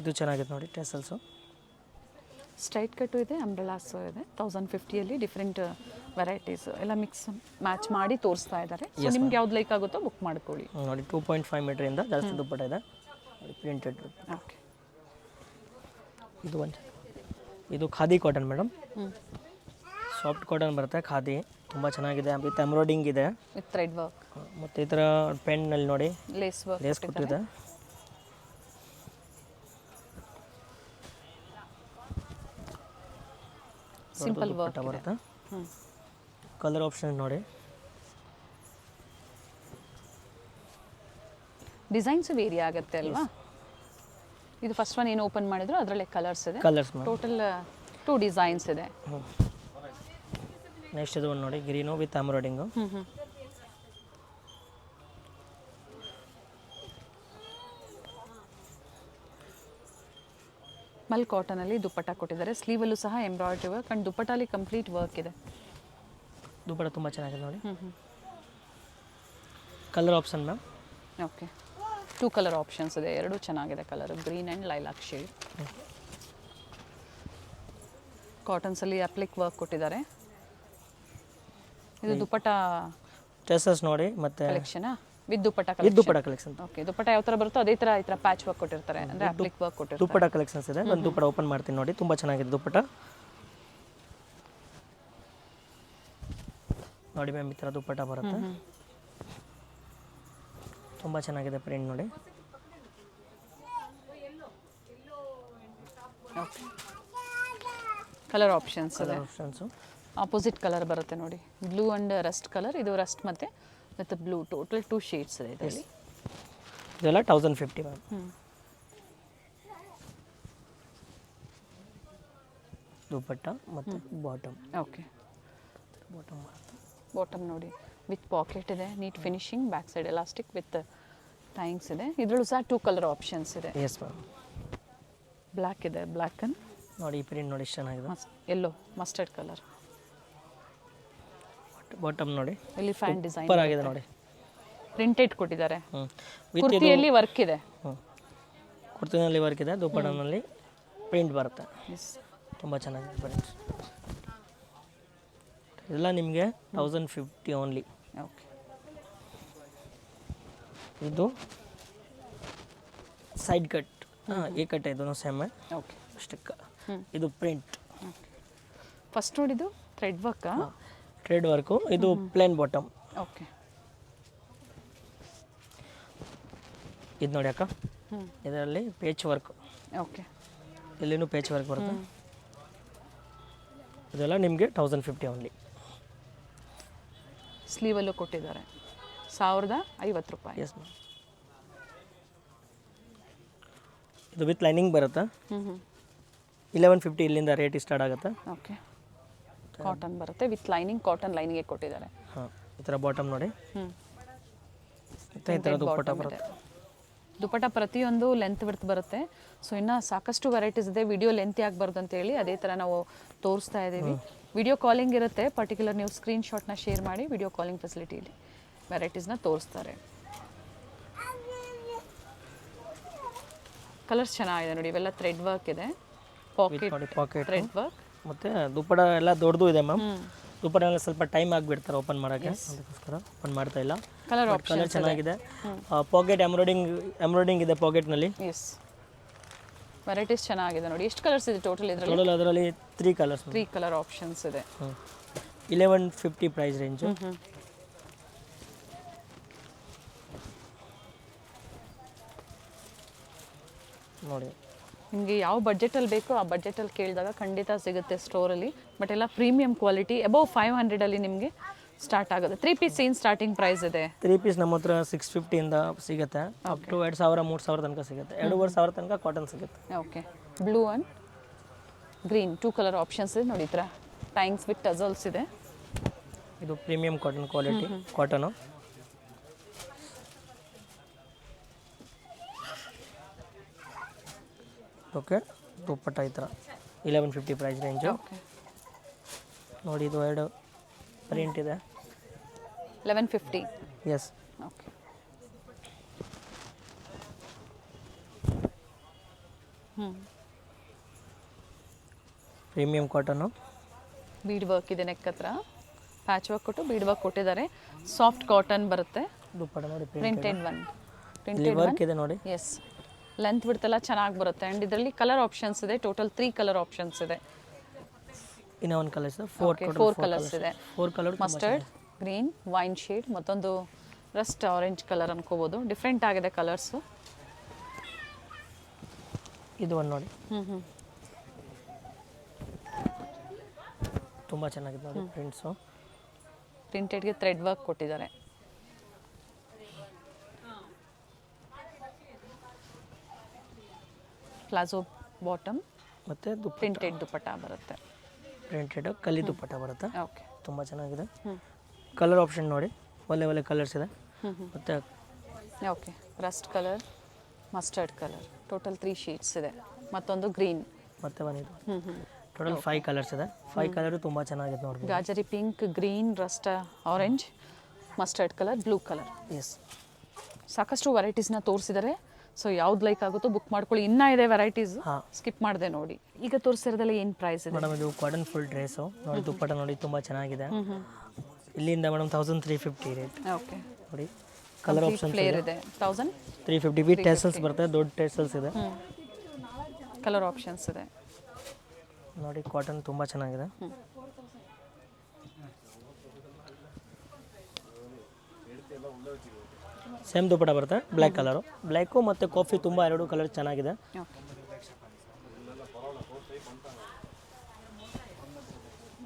ಇದು ಚೆನ್ನಾಗಿದೆ ನೋಡಿ ಟೆಸಲ್ಸು. ಸ್ಟ್ರೈಟ್ ಕಟ್ಟು ಇದೆ, ಅಂಬ್ರೆಲಾಸು ಇದೆ. 1050ಅಲ್ಲಿ ಡಿಫ್ರೆಂಟ್ ವೆರೈಟೀಸ್ ಎಲ್ಲ ಮಿಕ್ಸ್ ಮ್ಯಾಚ್ ಮಾಡಿ ತೋರಿಸ್ತಾ ಇದ್ದಾರೆ. ಸೊ ನಿಮ್ಗೆ ಯಾವ್ದು ಲೈಕ್ ಆಗುತ್ತೋ ಬುಕ್ ಮಾಡ್ಕೊಳ್ಳಿ. ನೋಡಿ 2.5 ಮೀಟ್ರಿಂದ ಜಾಸ್ತಿ ದುಪ್ಪಟ ಇದೆ, ಪ್ರಿಂಟೆಡ್. ಓಕೆ. ಇದು khadi cotton madam, soft cotton ಬರುತ್ತೆ, ಖಾದಿ ತುಂಬ ಚೆನ್ನಾಗಿದೆ. ವಿತ್ ಎಂಬ್ರಾಯ್ಡಿಂಗ್ ಇದೆ, ವಿತ್ ಥ್ರೆಡ್ ವರ್ಕ್. ಮತ್ತು ಈ ಥರ ಪೆನ್ನಲ್ಲಿ ನೋಡಿ ಲೇಸ್ ವರ್ಕ್, ಲೇಸ್ ಕೊಟ್ಟಿದೆ. ಸಿಂಪಲ್ ವರ್ಕ್ ಬರುತ್ತೆ. ಕಲರ್ ಆಪ್ಷನ್ ನೋಡಿ. ಡಿಸೈನ್ಸ್ ವೇರಿ ಆಗುತ್ತೆ ಅಲ್ವಾ? ಇದು ಫಸ್ಟ್ ಒನ್ ಏನು ಓಪನ್ ಮಾಡಿದ್ರು ಅದರಲ್ಲೇ ಕಲರ್ಸ್ ಇದೆ. ಕಲರ್ಸ್ ಟೋಟಲ್ 2 ಡಿಸೈನ್ಸ್ ಇದೆ. ನೆಕ್ಸ್ಟ್ ಇದು ಒಂದು ನೋಡಿ ಗ್ರೀನು ವಿತ್ ಎಂಬ್ರಾಯ್ಡಿಂಗು. ಮಲ್ ಕಾಟನಲ್ಲಿ ದುಪ್ಪಟ್ಟ ಕೊಟ್ಟಿದ್ದಾರೆ. ಸ್ಲೀವಲ್ಲೂ ಸಹ ಎಂಬ್ರಾಯ್ಡ್ರಿ ವರ್ಕ್ ಆ್ಯಂಡ್ ದುಪ್ಪಟ್ಟಲ್ಲಿ ಕಂಪ್ಲೀಟ್ ವರ್ಕ್ ಇದೆ. ದುಪ್ಪಟ್ಟ ತುಂಬ ಚೆನ್ನಾಗಿದೆ ನೋಡಿ. Colour option ma'am. Okay. 2 colour options ಇದೆ, ಎರಡೂ ಚೆನ್ನಾಗಿದೆ colour, green and lilac shade. ಕಾಟನ್ಸಲ್ಲಿ ಅಪ್ಲಿಕ್ ವರ್ಕ್ ಕೊಟ್ಟಿದ್ದಾರೆ. ಇದು ದುಪ್ಪಟ್ಟ ಟೆಸಸ್ ನೋಡಿ, ಮತ್ತೆ ಕಲೆಕ್ಷನಾ with dupatta dupatta collection. Okay. Dupatta ಯಾವ ಥರ ಬರುತ್ತೋ ಅದೇ ಥರ ಈ ಥರ ಪ್ಯಾಚ್ ವರ್ಕ್ ಕೊಟ್ಟಿರ್ತಾರೆ, ಅಂದರೆ ಅಪ್ಲಿಕ್ ವರ್ಕ್ ಕೊಟ್ಟಿರ್ತಾರೆ. ದುಪ್ಪಟ್ಟ ಕಲೆಕ್ಷನ್ಸ್ ಇದೆ. ಒಂದು ದುಪ್ಪಟ್ಟ ಓಪನ್ ಮಾಡ್ತೀನಿ ನೋಡಿ, ತುಂಬ ಚೆನ್ನಾಗಿದೆ ದುಪ್ಪಟ್ಟ ನೋಡಿ ಮ್ಯಾಮ್. ಈ ಥರ ದುಪ್ಪಟ್ಟ ಬರುತ್ತೆ, ತುಂಬ ಚೆನ್ನಾಗಿದೆ ಪ್ರಿಂಟ್ ನೋಡಿ. ಕಲರ್ ಆಪ್ಷನ್ಸ್ ಇದೆ. ಆಪ್ಷನ್ಸು ಆಪೋಸಿಟ್ ಕಲರ್ ಬರುತ್ತೆ ನೋಡಿ, ಬ್ಲೂ ಆ್ಯಂಡ್ ರಸ್ಟ್ ಕಲರ್. ಇದು ರಸ್ಟ್ ಮತ್ತು ಬ್ಲೂ, ಟೋಟಲ್ 2 ಶೇಡ್ಸ್ ಇದೆ ಇದರಲ್ಲಿ. ಇದೆಲ್ಲ 1050 ಮ್ಯಾಮ್. ದುಪ್ಪಟ್ಟ ಮತ್ತು ಬಾಟಮ್. ಓಕೆ. ಬಾಟಮ್ ನೋಡಿ ವಿತ್ ಪಾಕೆಟ್ ಇದೆ, neat finishing, back side elastic with thanks ಇದೆ. ಇದರಲ್ಲೂ ಸಹ 2 ಕಲರ್ ಆಪ್ಷನ್ಸ್ ಇದೆ. Yes ma'am. ಬ್ಲ್ಯಾಕ್ ಇದೆ, ಬ್ಲ್ಯಾಕ್ ಅಂಡ್ ನೋಡಿ ಈ ಪ್ರಿಂಟ್ ನೋಡಿ ಎಷ್ಟು ಚೆನ್ನಾಗಿದೆ. Yellow mustard colour. ಬಾಟಮ್ ನೋಡಿ ಎಲಿಫ್ಯಾಂಟ್ ಡಿಸೈನ್ ಸೂಪರ್ ಆಗಿದೆ ನೋಡಿ, ಪ್ರಿಂಟೆಡ್ ಕೊಟ್ಟಿದ್ದಾರೆ. ವಿತ್ ಕುರ್ತಿಯಲ್ಲಿ ವರ್ಕ್ ಇದೆ. ಕುರ್ತಿನಲ್ಲಿ ವರ್ಕ್ ಇದೆ, ದುಪ್ಪಟನಲ್ಲಿ ಪ್ರಿಂಟ್ ಬರುತ್ತೆ, ತುಂಬ ಚೆನ್ನಾಗಿದೆ ಪ್ರಿಂಟ್. ಇದೆಲ್ಲ ನಿಮಗೆ 1050 ಓನ್ಲಿ. ಓಕೆ. ಇದು ಸೈಡ್ ಕಟ್, ಈ ಕಟ್ ಇದೂ ಸೇಮ್. ಓಕೆ. ಸ್ಟಿಕ್. ಇದು ಪ್ರಿಂಟ್. ಫಸ್ಟ್ ನೋಡಿದ್ದು ಥ್ರೆಡ್ ವರ್ಕಾ? Thread work. ಇದು ಪ್ಲೇನ್ ಬಾಟಮ್. ಓಕೆ. ಇದು ನೋಡಿ ಅಕ್ಕ, ಇದರಲ್ಲಿ ಪೇಚ್ ವರ್ಕ್. ಓಕೆ. ಇಲ್ಲಿನೂ ಪೇಚ್ ವರ್ಕ್ ಬರುತ್ತೆ. ಇದೆಲ್ಲ ನಿಮಗೆ 1050 ಓನ್ಲಿ. ಸ್ಲೀವಲ್ಲೂ ಕೊಟ್ಟಿದ್ದಾರೆ 1050 ರೂಪಾಯಿ. Yes ma'am. ಇದು ವಿತ್ ಲೈನಿಂಗ್ ಬರುತ್ತೆ. 1150 ಇಲ್ಲಿಂದ ರೇಟ್ ಸ್ಟಾರ್ಟ್ ಆಗುತ್ತೆ. ಓಕೆ. ಕಾಟನ್ ಬರುತ್ತೆ ವಿತ್ ಲೈನಿಂಗ್, ಕಾಟನ್ ಲೈನಿಂಗ್ಗೆ ಕೊಟ್ಟಿದ್ದಾರೆ. ಹಾಂ, ಈ ಥರ ಬಾಟಮ್ ನೋಡಿ. ಮತ್ತು ಈ ಥರ ದುಪ್ಪಟ್ಟ ಬರುತ್ತೆ. ದುಪ್ಪಟ್ಟ ಪ್ರತಿಯೊಂದು ಲೆಂತ್ ವಿಡ್ತ್ ಬರುತ್ತೆ. ಸೊ ಇನ್ನು ಸಾಕಷ್ಟು ವೆರೈಟೀಸ್ ಇದೆ, ವಿಡಿಯೋ ಲೆಂತ್ ಆಗಬಾರ್ದು ಅಂತೇಳಿ ಅದೇ ಥರ ನಾವು ತೋರಿಸ್ತಾ ಇದ್ದೀವಿ. ವಿಡಿಯೋ ಕಾಲಿಂಗ್ ಇರುತ್ತೆ, ಪರ್ಟಿಕ್ಯುಲರ್ ನೀವು ಸ್ಕ್ರೀನ್ಶಾಟ್ನ ಶೇರ್ ಮಾಡಿ ವಿಡಿಯೋ ಕಾಲಿಂಗ್ ಫೆಸಿಲಿಟಿಲಿ ವೆರೈಟೀಸ್ನ ತೋರಿಸ್ತಾರೆ. ಕಲರ್ಸ್ ಚೆನ್ನಾಗಿದೆ ನೋಡಿ, ಇವೆಲ್ಲ ಥ್ರೆಡ್ ವರ್ಕ್ ಇದೆ. ಪಾಕೆಟ್ ನೋಡಿ ಪಾಕೆಟ್ ಥ್ರೆಡ್ ವರ್ಕ್. ಮತ್ತು ದುಪ್ಪಟ ಎಲ್ಲ ದೊಡ್ಡದು ಇದೆ ಮ್ಯಾಮ್. ದುಪ್ಪಟ ಎಲ್ಲ ಸ್ವಲ್ಪ ಟೈಮ್ ಆಗಿಬಿಡ್ತಾರೆ ಓಪನ್ ಮಾಡೋಕ್ಕೆ, ಅದಕ್ಕೋಸ್ಕರ ಓಪನ್ ಮಾಡ್ತಾ ಇಲ್ಲ. ಕಲರ್ ಕಲರ್ ಚೆನ್ನಾಗಿದೆ. ಪಾಕೆಟ್ ಎಂಬ್ರಾಯ್ಡಿಂಗ್ ಇದೆ ಪಾಕೆಟ್ನಲ್ಲಿ. ಎಸ್, ವೆರೈಟೀಸ್ ಚೆನ್ನಾಗಿದೆ ನೋಡಿ. ಎಷ್ಟು ಕಲರ್ಸ್ ಇದೆ ಟೋಟಲ್ ಇದರಲ್ಲಿ? ಟೋಟಲ್ ಅದರಲ್ಲಿ 3 ಕಲರ್ಸ್. 3 ಕಲರ್ ಆಪ್ಷನ್ಸ್ ಇದೆ. 1150 ಪ್ರೈಸ್ ರೇಂಜು. ನೋಡಿ ನಿಮಗೆ ಯಾವ ಬಜೆಟಲ್ಲಿ ಬೇಕೋ ಆ ಬಜೆಟಲ್ಲಿ ಕೇಳಿದಾಗ ಖಂಡಿತ ಸಿಗುತ್ತೆ ಸ್ಟೋರಲ್ಲಿ. ಬಟ್ ಎಲ್ಲ ಪ್ರೀಮಿಯಂ ಕ್ವಾಲಿಟಿ, ಅಬೌವ್ 500ಅಲ್ಲಿ ನಿಮಗೆ ಸ್ಟಾರ್ಟ್ ಆಗುತ್ತೆ. 3 ಪೀಸ್ ಏನು ಸ್ಟಾರ್ಟಿಂಗ್ ಪ್ರೈಸ್ ಇದೆ? 3 ಪೀಸ್ ನಮ್ಮ ಹತ್ರ 650 ಇಂದ ಸಿಗುತ್ತೆ, ಅಪ್ ಟು 2000 3000 ತನಕ ಸಿಗುತ್ತೆ. 2500 ತನಕ ಕಾಟನ್ ಸಿಗುತ್ತೆ. Okay, blue and green 2 colour options ಇದೆ ನೋಡಿ. ಈ ಥರ ಟ್ಯಾಂಕ್ಸ್ ವಿತ್ ಟಜಲ್ಸ್ ಇದೆ. ಇದು premium cotton quality cotton. Okay, dupatta ಈ ಥರ 1150 ಪ್ರೈಸ್ ರೇಂಜು. ಓಕೆ ನೋಡಿ ಇದು 2 ಪ್ರಿಂಟ್ ಇದೆ. 1150. Yes. Okay, premium cotton. Bead work ಇದೆ ನೆಕ್ ಹತ್ರ, ಪ್ಯಾಚ್ ವರ್ಕ್ ಕೊಟ್ಟು ಬೀಡ್ ವರ್ಕ್ ಕೊಟ್ಟಿದ್ದಾರೆ. ಸಾಫ್ಟ್ ಕಾಟನ್ ಬರುತ್ತೆ. ದುಪ್ಪಟ್ಟ ನೋಡಿ ಪ್ರಿಂಟೆಡ್ ಒನ್. ಇಲ್ಲಿ ವರ್ಕ್ ಇದೆ ನೋಡಿ. ಎಸ್, ಲೆಂತ್ ಬಿಡ್ತೆಲ್ಲ ಚೆನ್ನಾಗಿ ಬರುತ್ತೆ. ಆ್ಯಂಡ್ ಇದರಲ್ಲಿ ಕಲರ್ ಆಪ್ಷನ್ಸ್ ಇದೆ. ಟೋಟಲ್ 3 ಕಲರ್ ಆಪ್ಷನ್ಸ್ ಇದೆ. ಇನ್ನು ಒಂದು ಕಲರ್ಸ್ ಇದೆ. 4 ಕಲರ್ಸ್ ಇದೆ. 4 colour. Mustard, green, wine shade, ಮತ್ತೊಂದು ರಸ್ಟ್ ಆರೆಂಜ್ ಕಲರ್ ಅನ್ಕೋಬೋದು. ಡಿಫ್ರೆಂಟ್ ಆಗಿದೆ ಕಲರ್ಸು. ಇದು ಒಂದು ನೋಡಿ, ತುಂಬ ಚೆನ್ನಾಗಿದೆ ನೋಡಿ ಪ್ರಿಂಟ್ಸು. ಪ್ರಿಂಟೆಡ್ಗೆ ಥ್ರೆಡ್ ವರ್ಕ್ ಕೊಟ್ಟಿದ್ದಾರೆ. ಪ್ಲಾಜೋ ಬಾಟಮ್ ಮತ್ತು ಪ್ರಿಂಟೆಡ್ ದುಪ್ಪಟ್ಟ ಬರುತ್ತೆ. ಪ್ರಿಂಟೆಡ್ ಕಲಿ ದುಪ್ಪಟ್ಟ ಬರುತ್ತೆ. ಓಕೆ, ತುಂಬ ಚೆನ್ನಾಗಿದೆ. ಕಲರ್ ಆಪ್ಷನ್ ನೋಡಿ, ಒಳ್ಳೆ ಕಲರ್ಸ್ ಇದೆ. ಮತ್ತು okay, Rust colour, mustard colour, total 3 shades ಇದೆ. ಮತ್ತೊಂದು ಗ್ರೀನ್, ಮತ್ತೆ ಒಂದು ಟೋಟಲ್ 5 ಕಲರ್ಸ್ ಇದೆ. 5 ಕಲರು ತುಂಬ ಚೆನ್ನಾಗಿದೆ ನೋಡಿ. ಗಾಜರಿ pink, green, rust orange, mustard colour, blue colour. Yes, ಸಾಕಷ್ಟು ವೆರೈಟೀಸ್ನ ತೋರಿಸಿದ್ದಾರೆ. ಸೊ ಯಾವ್ದು ಲೈಕ್ ಆಗುತ್ತೋ ಬುಕ್ ಮಾಡ್ಕೊಳ್ಳಿ. ಇನ್ನೂ ಇದೆ ವೆರೈಟೀಸ್, ಹಾಂ, ಸ್ಕಿಪ್ ಮಾಡಿದೆ ನೋಡಿ. ಈಗ ತೋರಿಸಿರೋದಲ್ಲ ಏನು ಪ್ರೈಸ್ ಇದೆ ಮೇಡಮ್? ಇದು ಕಾಟನ್ ಫುಲ್ ಡ್ರೆಸ್ಸು ನೋಡಿ. ದುಪ್ಪಟ್ಟ ನೋಡಿ ತುಂಬ ಚೆನ್ನಾಗಿದೆ. ಇಲ್ಲಿಂದ ಮೇಡಮ್ 1350 ರೇಟ್. ಓಕೆ, ನೋಡಿ ಕಲರ್ ಆಪ್ಷನ್ ಫ್ಲೇರ್ ಇದೆ. 1350 ವಿತ್ ಟೆಸಲ್ಸ್ ಬರುತ್ತೆ. ದೊಡ್ಡ ಟೆಸಲ್ಸ್ ಇದೆ. ಕಲರ್ ಆಪ್ಷನ್ಸ್ ಇದೆ ನೋಡಿ. ಕಾಟನ್ ತುಂಬ ಚೆನ್ನಾಗಿದೆ. ಸೇಮ್ ದುಪ್ಪಟ್ಟ ಬರುತ್ತೆ. ಬ್ಲ್ಯಾಕ್ ಕಲರು, ಬ್ಲ್ಯಾಕು ಮತ್ತು ಕಾಫಿ ತುಂಬ 2 ಕಲರ್ ಚೆನ್ನಾಗಿದೆ. ಓಕೆ,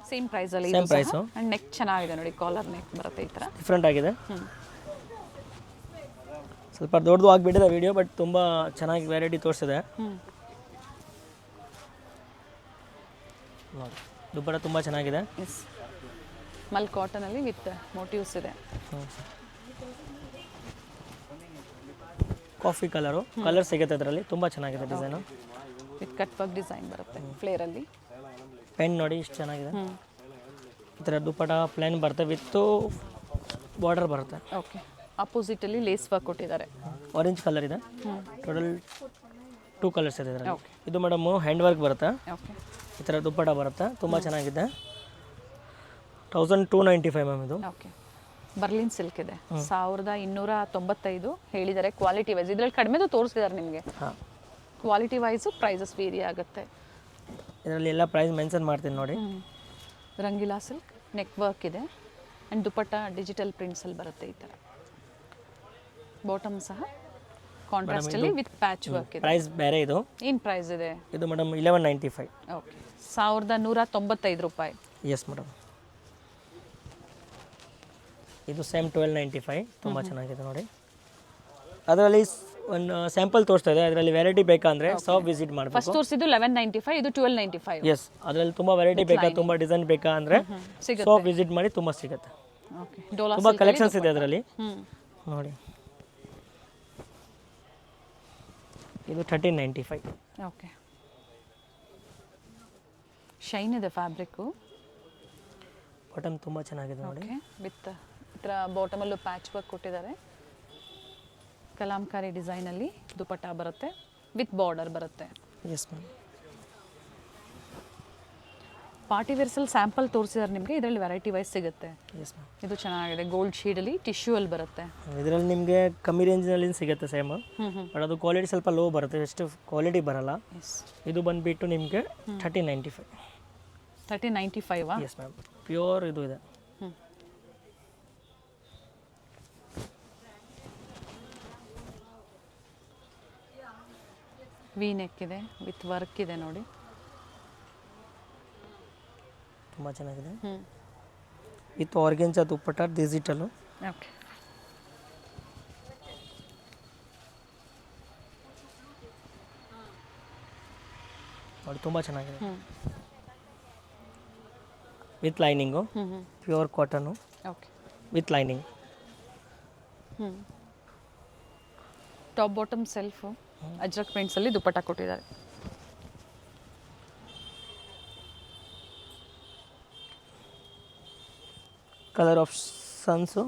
ಸೇಮ್ ಪ್ರೈಸಲ್ಲಿ. Same price. ಆ್ಯಂಡ್ ನೆಕ್ ಚೆನ್ನಾಗಿದೆ ನೋಡಿ. ಕಾಲರ್ ನೆಕ್ ಬರುತ್ತೆ ಈ ಥರ. ಡಿಫ್ರೆಂಟ್ ಆಗಿದೆ. ಸ್ವಲ್ಪ ದೊಡ್ಡದು ಆಗಿಬಿಟ್ಟಿದೆ ವಿಡಿಯೋ, ಬಟ್ ತುಂಬ ಚೆನ್ನಾಗಿ ವೆರೈಟಿ ತೋರಿಸಿದೆ ನೋಡಿ. ದುಪ್ಪಟ್ಟ ತುಂಬ ಚೆನ್ನಾಗಿದೆ. ಎಸ್, ಮಲ್ ಕಾಟನಲ್ಲಿ ವಿತ್ ಮೋಟಿವ್ಸ್ ಇದೆ. ಕಾಫಿ ಕಲರು, ಕಲರ್ ಸಿಗುತ್ತೆ ಅದರಲ್ಲಿ. ತುಂಬ ಚೆನ್ನಾಗಿದೆ design. With cut work design ಬರುತ್ತೆ ಫ್ಲೇರಲ್ಲಿ. ಪೆನ್ ನೋಡಿ ಎಷ್ಟು ಚೆನ್ನಾಗಿದೆ. ಈ ಥರ ದುಪ್ಪಟ್ಟ ಪ್ಲೇನ್ ಬರುತ್ತೆ, ವಿತ್ತು ಬಾರ್ಡರ್ ಬರುತ್ತೆ. ಓಕೆ, ಅಪೋಸಿಟಲ್ಲಿ ಲೇಸ್ ವರ್ಕ್ ಕೊಟ್ಟಿದ್ದಾರೆ. ಆರೆಂಜ್ ಕಲರ್ ಇದೆ. ಟೋಟಲ್ 2 ಕಲರ್ಸ್ ಇದೆ ಇದರಲ್ಲಿ. ಓಕೆ, ಇದು ಮೇಡಮ್ ಹ್ಯಾಂಡ್ ವರ್ಕ್ ಬರುತ್ತೆ. ಓಕೆ, ಈ ಥರ ದುಪ್ಪಟ್ಟ ಬರುತ್ತೆ. ತುಂಬ ಚೆನ್ನಾಗಿದೆ. 1295 ಮ್ಯಾಮ್ ಇದು. ಓಕೆ, ಬರ್ಲಿನ್ ಸಿಲ್ಕ್ ಇದೆ. 1295 ಹೇಳಿದ್ದಾರೆ ಕ್ವಾಲಿಟಿ ವೈಸ್. ಇದರಲ್ಲಿ ಕಡಿಮೆದು ತೋರಿಸಿದ್ದಾರೆ ನಿಮಗೆ. ಹಾಂ, ಕ್ವಾಲಿಟಿ ವೈಸು ಪ್ರೈಸಸ್ ವೇರಿ ಆಗುತ್ತೆ. ಇದರಲ್ಲಿ ಎಲ್ಲ ಪ್ರೈಸ್ ಮೆನ್ಷನ್ ಮಾಡ್ತೀನಿ ನೋಡಿ. ರಂಗಿಲಾ ಸಿಲ್ಕ್, ನೆಕ್ ವರ್ಕ್ ಇದೆ. ಆ್ಯಂಡ್ ದುಪ್ಪಟ್ಟ ಡಿಜಿಟಲ್ ಪ್ರಿಂಟ್ಸಲ್ಲಿ ಬರುತ್ತೆ ಈ ಥರ. ಬಾಟಮ್ ಸಹ ಕಾಂಟ್ರಾಸ್ಟಲ್ಲಿ ವಿತ್ ಪ್ಯಾಚ್ ವರ್ಕ್ ಇದೆ. ಪ್ರೈಸ್ ಬೇರೆ ಇದು. ಏನು ಪ್ರೈಸ್ ಇದೆ ಇದು ಮೇಡಮ್ 1195. ಓಕೆ, 1195 ರೂಪಾಯಿ. S madam. ಇದು ಸೇಮ್ 1295. ತುಂಬ ಚೆನ್ನಾಗಿದೆ ನೋಡಿ. ಅದರಲ್ಲಿ ಒಂದು ಸ್ಯಾಂಪಲ್ ತೋರಿಸ್ತಾ ಇದೆ. ಅದರಲ್ಲಿ ವೆರೈಟಿ ಬೇಕಂದ್ರೆ ಶಾಪ್ ವಿಸಿಟ್ ಮಾಡಬೇಕು. ಫಸ್ಟ್ ತೋರಿಸಿದ್ದು 1195, ಇದು 1295. ಎಸ್, ಅದರಲ್ಲಿ ತುಂಬ ವೆರೈಟಿ ಬೇಕಾ, ತುಂಬ ಡಿಸೈನ್ ಬೇಕಾ ಅಂದರೆ ಶಾಪ್ ವಿಸಿಟ್ ಮಾಡಿ ತುಂಬ ಸಿಗುತ್ತೆ. ಓಕೆ, ಡೋಲಾ ತುಂಬ ಕಲೆಕ್ಷನ್ಸ್ ಇದೆ ಅದರಲ್ಲಿ ನೋಡಿ. ಇದು 1395. ಓಕೆ, ಶೈನ್ ಇದೆ ಫ್ಯಾಬ್ರಿಕ್ಕು. ಬಾಟಮ್ ತುಂಬ ಚೆನ್ನಾಗಿದೆ ನೋಡಿ. ಓಕೆ, ವಿತ್ ಈ ಥರ ಬಾಟಮಲ್ಲೂ ಪ್ಯಾಚ್ ವರ್ಕ್ ಕೊಟ್ಟಿದ್ದಾರೆ. ಕಲಾಂಕಾರಿ ಡಿಸೈನಲ್ಲಿ ದುಪಟ್ಟ ಬರುತ್ತೆ, ವಿತ್ ಬಾರ್ಡರ್ ಬರುತ್ತೆ. Yes ma'am. ಪಾರ್ಟಿ ವೇರ್ಸಲ್ಲಿ ಸ್ಯಾಂಪಲ್ ತೋರಿಸಿದಾರೆ ನಿಮಗೆ, ಇದರಲ್ಲಿ ವೆರೈಟಿ ವೈಸ್ ಸಿಗುತ್ತೆ. S ma'am. ಇದು ಚೆನ್ನಾಗಿದೆ, ಗೋಲ್ಡ್ ಶೀಡಲ್ಲಿ ಟಿಶ್ಯೂ ಅಲ್ಲಿ ಬರುತ್ತೆ. ಇದರಲ್ಲಿ ನಿಮಗೆ ಕಮ್ಮಿ ರೇಂಜ್ನಲ್ಲಿ ಸಿಗುತ್ತೆ ಸೇಮ್, ಬಟ್ ಅದು ಕ್ವಾಲಿಟಿ ಸ್ವಲ್ಪ ಲೋ ಬರುತ್ತೆ, ಎಷ್ಟು ಕ್ವಾಲಿಟಿ ಬರಲ್ಲ. ಎಸ್. ಇದು ಬಂದುಬಿಟ್ಟು ನಿಮಗೆ 1395. 1395 ಎಸ್ ಮ್ಯಾಮ್. ಪ್ಯೂರ್ ಇದು ಇದೆ. ವಿ ನೆಕ್ ಇದೆ ವಿತ್ ವರ್ಕ್ ಇದೆ ನೋಡಿ, ತುಂಬ ಚೆನ್ನಾಗಿದೆ. With organza dupatta digital. Okay. ನೋಡಿ ತುಂಬ ಚೆನ್ನಾಗಿದೆ. With lining, pure cotton okay, with lining. Top bottom self ajrak ಪ್ರಿಂಟ್ಸಲ್ಲಿ ದುಪ್ಪಟ್ಟ ಕೊಟ್ಟಿದ್ದಾರೆ. ಕಲರ್ ಆಪ್ಷನ್ಸು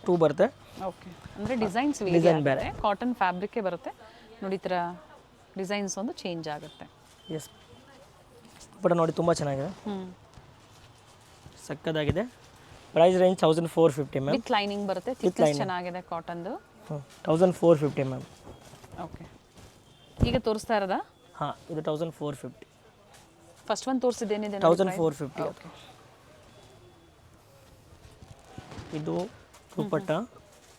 2 ಬರುತ್ತೆ. ಓಕೆ, ಅಂದರೆ ಡಿಸೈನ್ಸ್ ಡಿಸೈನ್ ಬೇರೆ, ಕಾಟನ್ ಫ್ಯಾಬ್ರಿಕ್ಕೇ ಬರುತ್ತೆ ನೋಡಿ. ಈ ಥರ ಡಿಸೈನ್ಸ್ ಒಂದು ಚೇಂಜ್ ಆಗುತ್ತೆ. ಎಸ್, ಬಟ್ ನೋಡಿ ತುಂಬ ಚೆನ್ನಾಗಿದೆ, ಸಕ್ಕದಾಗಿದೆ. Price range 1450 ma'am. With lining ಬರುತ್ತೆ, ಥಿಕ್ನೆಸ್ ಚೆನ್ನಾಗಿದೆ ಕಾಟನ್ದು. 1450 ಮ್ಯಾಮ್. ಓಕೆ, ಈಗ ತೋರಿಸ್ತಾ ಇರೋದಾ? ಹಾಂ, ಇದು 1450. ಫಸ್ಟ್ ಒಂದು ತೋರಿಸಿದ್ದೇನಿದೆ 1450. ಓಕೆ. ಇದು ದುಪ್ಪಟ್ಟ,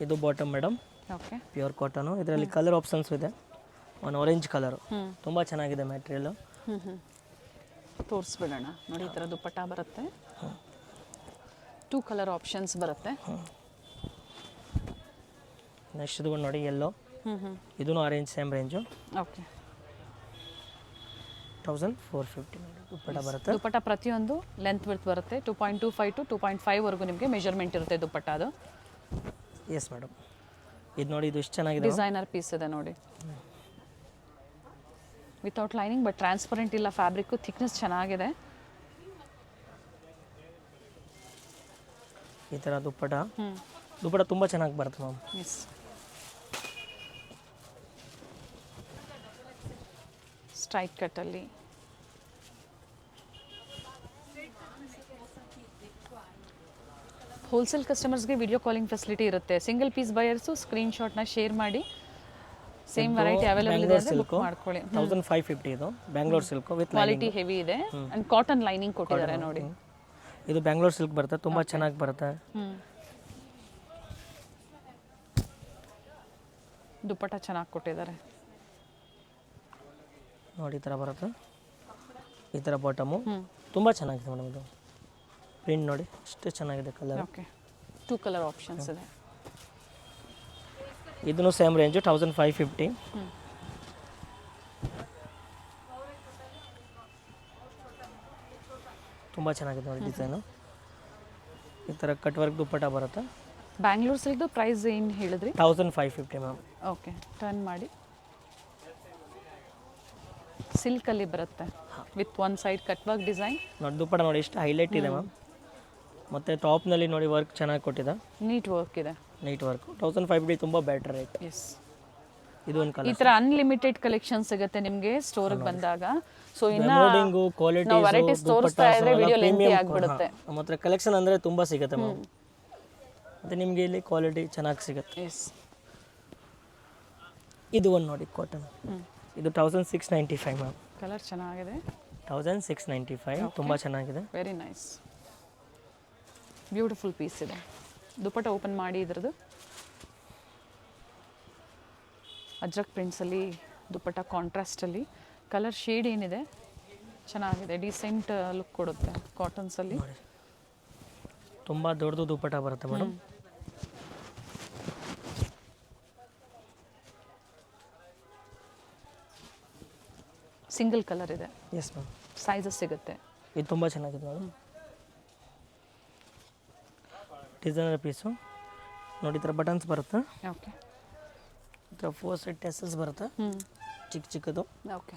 ಇದು bottom madam. Okay, pure cotton. ಇದರಲ್ಲಿ ಕಲರ್ ಆಪ್ಷನ್ಸ್ ಇದೆ. ಒಂದು ಆರೆಂಜ್ ಕಲರು, ತುಂಬ ಚೆನ್ನಾಗಿದೆ ಮ್ಯಾಟ್ರಿಯಲು. ತೋರಿಸ್ಬಿಡೋಣ ನೋಡಿ. ಈ ಥರ ದುಪ್ಪಟ್ಟ ಬರುತ್ತೆ, 2 ಕಲರ್ ಆಪ್ಷನ್ಸ್ ಬರುತ್ತೆ. ನೆಕ್ಸ್ಟ್ ಇದು ನೋಡಿ ಯೆಲ್ಲೋ, ಇದೂ ಆರೆಂಜ್ ಸೇಮ್ ರೇಂಜು. ಓಕೆ, 1450 ದುಪ್ಪಟ್ಟ ಬರುತ್ತೆ. ದುಪ್ಪಟ್ಟ ಪ್ರತಿಯೊಂದು ಲೆಂತ್ ವಿಡ್ತ್ ಬರುತ್ತೆ, 2.25 to 2.5 ವರೆಗೂ ನಿಮಗೆ ಮೆಜರ್ಮೆಂಟ್ ಇರುತ್ತೆ ದುಪ್ಪಟ್ಟ ಅದು. Yes madam. ಇದು ನೋಡಿ, ಇದು ಎಷ್ಟು ಚೆನ್ನಾಗಿದೆ. ಡಿಸೈನರ್ ಪೀಸ್ ಇದೆ ನೋಡಿ, ವಿತೌಟ್ ಲೈನಿಂಗ್ ಬಟ್ ಟ್ರಾನ್ಸ್ಪರೆಂಟ್ ಇಲ್ಲ ಫ್ಯಾಬ್ರಿಕ್ಕು, ಥಿಕ್ನೆಸ್ ಚೆನ್ನಾಗಿದೆ. ಈ ಥರ ದುಪ್ಪಟ್ಟ ತುಂಬ ಚೆನ್ನಾಗಿ ಬರುತ್ತೆ ಮ್ಯಾಮ್. ಎಸ್, ಸ್ಟ್ರೈಟ್ ಕಟ್ಟಲ್ಲಿ ಹೋಲ್ಸೇಲ್ ಕಸ್ಟಮರ್ಸ್ಗೆ ವಿಡಿಯೋ ಕಾಲಿಂಗ್ ಫೆಸಿಲಿಟಿ ಇರುತ್ತೆ. ಸಿಂಗಲ್ ಪೀಸ್ ಬಯರ್ಸು ಸ್ಕ್ರೀನ್ಶಾಟ್ನ ಶೇರ್ ಮಾಡಿ, ಸೇಮ್ ವೆರೈಟಿ ಅವೈಲೇಬಲ್ ಇದೆ ಅಂದರೆ ಬುಕ್ ಮಾಡ್ಕೊಳ್ಳಿ. 1550 ಇದು Bangalore silk with quality heavy ಇದೆ ಆ್ಯಂಡ್ ಕಾಟನ್ ಲೈನಿಂಗ್ ಕೊಟ್ಟಿದ್ದಾರೆ ನೋಡಿ. ಇದು ಬ್ಯಾಂಗ್ಳೂರ್ ಸಿಲ್ಕ್ ಬರುತ್ತೆ, ತುಂಬ ಚೆನ್ನಾಗಿ ಬರುತ್ತೆ. ದುಪ್ಪಟ್ಟ ಚೆನ್ನಾಗಿ ಕೊಟ್ಟಿದ್ದಾರೆ ನೋಡಿ. ಈ ಥರ ಬರುತ್ತೆ, ಈ ಥರ ಬಾಟಮು ತುಂಬ ಚೆನ್ನಾಗಿದೆ ಮೇಡಮ್. ಇದು ಪ್ರಿಂಟ್ ನೋಡಿ ಅಷ್ಟೇ ಚೆನ್ನಾಗಿದೆ ಕಲರ್. ಓಕೆ, 2 ಕಲರ್ ಆಪ್ಷನ್ಸ್ ಇದೆ. ಇದನ್ನು ಸೇಮ್ ರೇಂಜು 1550. ತುಂಬ ಚೆನ್ನಾಗಿದೆ ನೋಡಿ ಡಿಸೈನು. ಈ ಥರ ಕಟ್ ವರ್ಕ್ ದುಪ್ಪಟ್ಟ ಬರುತ್ತೆ. ಬ್ಯಾಂಗ್ಳೂರ್ ಸಿಲ್ಕ್ದು ಪ್ರೈಸ್ ಏನು ಹೇಳಿದ್ರಿ? 1550 ಮ್ಯಾಮ್. ಓಕೆ, ಟರ್ನ್ ಮಾಡಿ. ಸಿಲ್ಕಲ್ಲಿ ಬರುತ್ತೆ with one side cut work design. ನೋಡಿ ದುಪ್ಪಟ್ಟ ನೋಡಿ ಎಷ್ಟು ಹೈಲೈಟ್ ಇದೆ ಮ್ಯಾಮ್. ಮತ್ತು ಟಾಪ್ನಲ್ಲಿ ನೋಡಿ ವರ್ಕ್ ಚೆನ್ನಾಗಿ ಕೊಟ್ಟಿದೆ, ನೀಟ್ ವರ್ಕ್ ಇದೆ, ನೀಟ್ ವರ್ಕ್. 1550 ತುಂಬ ಬೆಟರ್ ರೇಟ್. ಎಸ್, ಇದು ಒಂದು ಈ ಕಲರ್. ಥರ ಅನ್ಲಿಮಿಟೆಡ್ ಕಲೆಕ್ಷನ್ ಸಿಗುತ್ತೆ ನಿಮಗೆ ಸ್ಟೋರಿಗೆ ಬಂದಾಗ. ಸೊ ಇನ್ನು ಮೋಲ್ಡಿಂಗು ಕ್ವಾಲಿಟಿ ನಾವು ವೆರೈಟೀಸ್ ತೋರಿಸ್ತಾ ಇದ್ರೆ ವಿಡಿಯೋ ಲೆಂತಿ ಆಗಿಬಿಡುತ್ತೆ. ನಮ್ಮ ಹತ್ರ ಕಲೆಕ್ಷನ್ ಅಂದರೆ ತುಂಬ ಸಿಗುತ್ತೆ ಮ್ಯಾಮ್. ಮತ್ತು ನಿಮಗೆ ಇಲ್ಲಿ ಕ್ವಾಲಿಟಿ ಚೆನ್ನಾಗಿ ಸಿಗುತ್ತೆ. ಎಸ್, ಇದು ಒಂದು ನೋಡಿ ಕಾಟನ್, ಇದು 1695 ಮ್ಯಾಮ್. ಕಲರ್ ಚೆನ್ನಾಗಿದೆ, 1695 ತುಂಬ ಚೆನ್ನಾಗಿದೆ. ವೆರಿ ನೈಸ್, ಬ್ಯೂಟಿಫುಲ್ ಪೀಸ್ ಇದೆ. ದುಪ್ಪಟ್ಟ ಓಪನ್ ಮಾಡಿ ಇದ್ರದ್ದು ಅಜ್ರಕ್ ಪ್ರಿಂಟ್ಸಲ್ಲಿ ದುಪ್ಪಟ್ಟ ಕಾಂಟ್ರಾಸ್ಟಲ್ಲಿ ಕಲರ್ ಶೇಡ್ ಏನಿದೆ ಚೆನ್ನಾಗಿದೆ, ಡೀಸೆಂಟ್ ಲುಕ್ ಕೊಡುತ್ತೆ ಕಾಟನ್ಸಲ್ಲಿ. ತುಂಬ ದೊಡ್ಡದು ದುಪ್ಪಟ್ಟ ಬರುತ್ತೆ ಮೇಡಮ್. ಸಿಂಗಲ್ ಕಲರ್ ಇದೆ. Yes ma'am. ಸೈಜಸ್ ಸಿಗುತ್ತೆ. ಇದು ತುಂಬ ಚೆನ್ನಾಗಿದೆ ಮೇಡಮ್. ಡಿಸೈನರ್ ಪೀಸು ನೋಡಿ. ಈ ಥರ ಬಟನ್ಸ್ ಬರುತ್ತೆ. ಓಕೆ, ಈ ಥರ 4 ಸೈಡ್ ಟೆಸಲ್ಸ್ ಬರುತ್ತೆ, ಚಿಕ್ಕ ಚಿಕ್ಕದು. ಓಕೆ,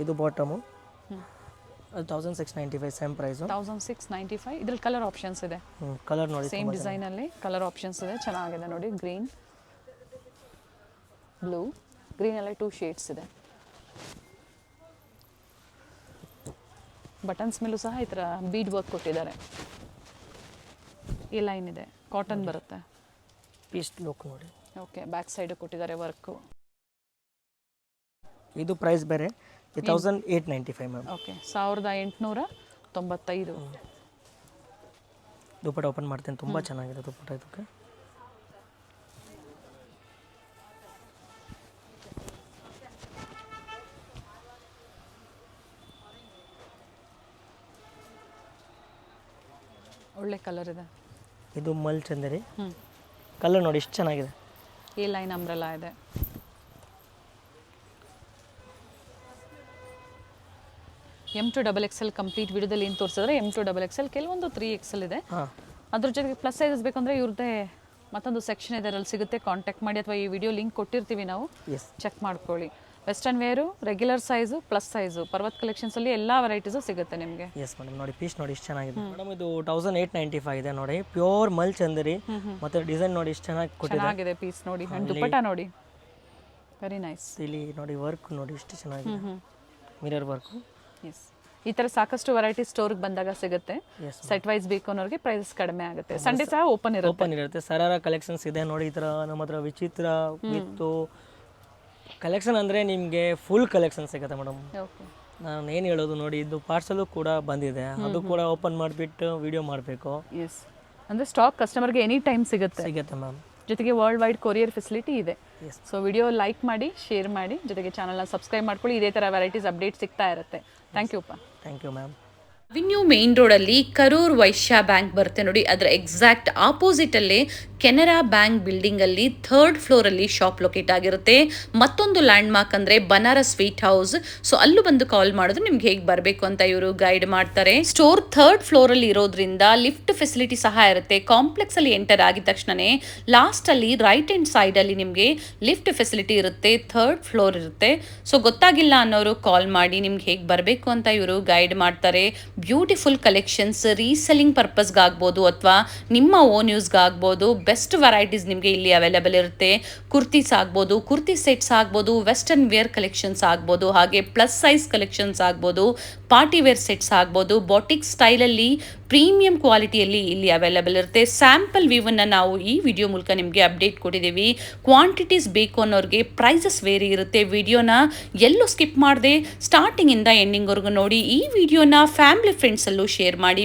ಇದು ಬಾಟಮು, ಅದು 1695 ಸೇಮ್ ಪ್ರೈಸು. 1695. ಇದ್ರಲ್ಲಿ ಕಲರ್ ಆಪ್ಷನ್ಸ್ ಇದೆ. ಕಲರ್ ನೋಡಿ ಸೇಮ್ ಡಿಸೈನಲ್ಲಿ ಕಲರ್ ಆಪ್ಷನ್ಸ್ ಇದೆ, ಚೆನ್ನಾಗಿದೆ ನೋಡಿ. ಗ್ರೀನ್, ಬ್ಲೂ, ಗ್ರೀನಲ್ಲೇ 2 ಶೇಡ್ಸ್ ಇದೆ. ಬಟನ್ಸ್ ಮೇಲೂ ಸಹ ಈ ಥರ ಬೀಡ್ ವರ್ಕ್ ಕೊಟ್ಟಿದ್ದಾರೆ. ಈ ಲೈನ್ ಇದೆ, ಕಾಟನ್ ಬರುತ್ತೆ. ಪೀಸ್ ಲುಕ್ ನೋಡಿ. ಓಕೆ, ಬ್ಯಾಕ್ ಸೈಡ್ ಕೊಟ್ಟಿದ್ದಾರೆ ವರ್ಕು. ಇದು ಪ್ರೈಸ್ ಬೇರೆ 1895 ಮ್ಯಾಮ್. ಓಕೆ, 1895. ದುಪ್ಪಟ್ಟ ಓಪನ್ ಮಾಡ್ತೀನಿ, ತುಂಬ ಚೆನ್ನಾಗಿದೆ ದುಪ್ಪಟ್ಟ ಇದಕ್ಕೆ. ಒಳ್ಳೆ ಕಲರ್ ಇದೆ. ಇದು ಮಲ್ ಚಂದೇರಿ. ಕಲರ್ ನೋಡಿ ಎಷ್ಟು ಚೆನ್ನಾಗಿದೆ. ಈ ಲೈನ್ ಅಂಬ್ರೆಲಾ ಇದೆ. M2XXL ಕಂಪ್ಲೀಟ್ ವಿಡಿಯೋದಲ್ಲಿ ಏನು ತೋರಿಸಿದ್ರೆ M2XXL, ಕೆಲವೊಂದು 3XL ಇದೆ. ಅದ್ರ ಜೊತೆಗೆ ಪ್ಲಸ್ ಸೈಜಸ್ ಬೇಕಂದ್ರೆ ಇವ್ರದ್ದೇ ಮತ್ತೊಂದು ಸೆಕ್ಷನ್ ಇದೆ, ಅದರಲ್ಲಿ ಸಿಗುತ್ತೆ. ಕಾಂಟ್ಯಾಕ್ಟ್ ಮಾಡಿ ಅಥವಾ ಈ ವಿಡಿಯೋ ಲಿಂಕ್ ಕೊಟ್ಟಿರ್ತೀವಿ ನಾವು, ಚೆಕ್ ಮಾಡ್ಕೊಳ್ಳಿ. Western wear, regular size, plus size, Parvat ಕಲೆಕ್ಷನ್ಸಲ್ಲಿ ಎಲ್ಲ ವೆರೈಟೀಸು ಸಿಗುತ್ತೆ ನಿಮಗೆ. ಎಸ್ ಮೇಡಮ್, ನೋಡಿ ಪೀಸ್ ನೋಡಿ ಎಷ್ಟು ಚೆನ್ನಾಗಿದೆ ಮೇಡಮ್. ಇದು 1895 ಇದೆ ನೋಡಿ. ಪ್ಯೂರ್ ಮಲ್ ಚಂದರಿ. ಮತ್ತೆ ಡಿಸೈನ್ ನೋಡಿ ಎಷ್ಟು ಚೆನ್ನಾಗಿದೆ ಪೀಸ್ ನೋಡಿ. ಅಂಡ್ ದುಪ್ಪಟ್ಟ ನೋಡಿ, ವೆರಿ ನೈಸ್. ಇಲ್ಲಿ ನೋಡಿ ವರ್ಕ್ ನೋಡಿ ಎಷ್ಟು ಚೆನ್ನಾಗಿದೆ, ಮಿರರ್ ವರ್ಕ್. ಎಸ್, ಈ ಥರ ಸಾಕಷ್ಟು ವೆರೈಟಿ ಸ್ಟೋರ್ಗೆ ಬಂದಾಗ ಸಿಗುತ್ತೆ. ಸೆಟ್ ವೈಸ್ ಬೇಕು ಅನ್ನೋರಿಗೆ ಪ್ರೈಸಸ್ ಕಡಿಮೆ ಆಗುತ್ತೆ. ಸಂಡೇ ಸಹ ಓಪನ್ ಇರುತ್ತೆ. ಸರಾರ ಕಲೆಕ್ಷನ್ಸ್ ಇದೆ ನೋಡಿ. ಈ ಥರ ನಮ್ಮ ಹತ್ರ ವಿಚಿತ್ರ ವಿತ್ತು ಕಲೆಕ್ಷನ್ ಅಂದರೆ ನಿಮಗೆ ಫುಲ್ ಕಲೆಕ್ಷನ್ ಸಿಗುತ್ತೆ ಮೇಡಮ್. ನಾನು ಏನು ಹೇಳೋದು ನೋಡಿ, ಇದು ಪಾರ್ಸಲು ಕೂಡ ಬಂದಿದೆ, ಅದು ಕೂಡ ಓಪನ್ ಮಾಡಿಬಿಟ್ಟು ವಿಡಿಯೋ ಮಾಡಬೇಕು. ಎಸ್, ಅಂದರೆ ಸ್ಟಾಕ್ ಕಸ್ಟಮರ್ಗೆ ಎನಿ ಟೈಮ್ ಸಿಗುತ್ತೆ ಮ್ಯಾಮ್. ಜೊತೆಗೆ ವರ್ಲ್ಡ್ ವೈಡ್ ಕೊರಿಯರ್ ಫೆಸಿಲಿಟಿ ಇದೆ. ಸೊ ವಿಡಿಯೋ ಲೈಕ್ ಮಾಡಿ, ಶೇರ್ ಮಾಡಿ, ಜೊತೆಗೆ ಚಾನಲ್ನ ಸಬ್ಸ್ಕ್ರೈಬ್ ಮಾಡ್ಕೊಳ್ಳಿ. ಇದೇ ಥರ ವೆರೈಟೀಸ್ ಅಪ್ಡೇಟ್ ಸಿಗ್ತಾ ಇರುತ್ತೆ. Thank you ma'am. Avenue main ರೋಡಲ್ಲಿ ಕರೂರ್ ವೈಶ್ಯ ಬ್ಯಾಂಕ್ ಬರುತ್ತೆ ನೋಡಿ, ಅದರ ಎಕ್ಸಾಕ್ಟ್ ಆಪೋಸಿಟಲ್ಲೇ ಕೆನರಾ ಬ್ಯಾಂಕ್ ಬಿಲ್ಡಿಂಗಲ್ಲಿ 3rd ಫ್ಲೋರಲ್ಲಿ ಶಾಪ್ ಲೊಕೇಟ್ ಆಗಿರುತ್ತೆ. ಮತ್ತೊಂದು ಲ್ಯಾಂಡ್ ಮಾರ್ಕ್ ಅಂದರೆ ಬನಾರಸ್ ಸ್ವೀಟ್ ಹೌಸ್. ಸೊ ಅಲ್ಲೂ ಬಂದು ಕಾಲ್ ಮಾಡಿದ್ರೆ ನಿಮ್ಗೆ ಹೇಗೆ ಬರಬೇಕು ಅಂತ ಇವರು ಗೈಡ್ ಮಾಡ್ತಾರೆ. ಸ್ಟೋರ್ 3rd ಫ್ಲೋರಲ್ಲಿ ಇರೋದ್ರಿಂದ ಲಿಫ್ಟ್ ಫೆಸಿಲಿಟಿ ಸಹ ಇರುತ್ತೆ. ಕಾಂಪ್ಲೆಕ್ಸ್ ಅಲ್ಲಿ ಎಂಟರ್ ಆಗಿದ ತಕ್ಷಣನೇ ಲಾಸ್ಟಲ್ಲಿ ರೈಟ್ ಹ್ಯಾಂಡ್ ಸೈಡಲ್ಲಿ ನಿಮಗೆ ಲಿಫ್ಟ್ ಫೆಸಿಲಿಟಿ ಇರುತ್ತೆ. 3rd ಫ್ಲೋರ್ ಇರುತ್ತೆ. ಸೊ ಗೊತ್ತಾಗಿಲ್ಲ ಅನ್ನೋರು ಕಾಲ್ ಮಾಡಿ ನಿಮ್ಗೆ ಹೇಗೆ ಬರಬೇಕು ಅಂತ ಇವರು ಗೈಡ್ ಮಾಡ್ತಾರೆ. ಬ್ಯೂಟಿಫುಲ್ ಕಲೆಕ್ಷನ್ಸ್ ರೀಸೆಲ್ಲಿಂಗ್ ಪರ್ಪಸ್ಗಾಗ್ಬೋದು ಅಥವಾ ನಿಮ್ಮ ಓನ್ ಯೂಸ್ಗಾಗ್ಬೋದು. ಬೆಸ್ಟ್ ವೆರೈಟೀಸ್ ನಿಮಗೆ ಇಲ್ಲಿ ಅವೈಲೇಬಲ್ ಇರುತ್ತೆ. ಕುರ್ತೀಸ್ ಆಗ್ಬೋದು, ಕುರ್ತಿ ಸೆಟ್ಸ್ ಆಗ್ಬೋದು, ವೆಸ್ಟರ್ನ್ ವೇರ್ ಕಲೆಕ್ಷನ್ಸ್ ಆಗ್ಬೋದು, ಹಾಗೆ ಪ್ಲಸ್ ಸೈಜ್ ಕಲೆಕ್ಷನ್ಸ್ ಆಗ್ಬೋದು, ಪಾರ್ಟಿ ವೇರ್ ಸೆಟ್ಸ್ ಆಗ್ಬೋದು. ಬಾಟಿಕ್ ಸ್ಟೈಲಲ್ಲಿ ಪ್ರೀಮಿಯಂ ಕ್ವಾಲಿಟಿಯಲ್ಲಿ ಇಲ್ಲಿ ಅವೈಲೇಬಲ್ ಇರುತ್ತೆ. ಸ್ಯಾಂಪಲ್ ವ್ಯೂವನ್ನು ನಾವು ಈ ವಿಡಿಯೋ ಮೂಲಕ ನಿಮಗೆ ಅಪ್ಡೇಟ್ ಕೊಟ್ಟಿದ್ದೀವಿ. ಕ್ವಾಂಟಿಟೀಸ್ ಬೇಕು ಅನ್ನೋರಿಗೆ ಪ್ರೈಸಸ್ ವೇರಿ ಇರುತ್ತೆ. ವಿಡಿಯೋನ ಎಲ್ಲೂ ಸ್ಕಿಪ್ ಮಾಡದೆ ಸ್ಟಾರ್ಟಿಂಗಿಂದ ಎಂಡಿಂಗ್ವರೆಗೂ ನೋಡಿ. ಈ ವಿಡಿಯೋನ ಫ್ಯಾಮಿಲಿ ಫ್ರೆಂಡ್ಸಲ್ಲೂ ಶೇರ್ ಮಾಡಿ.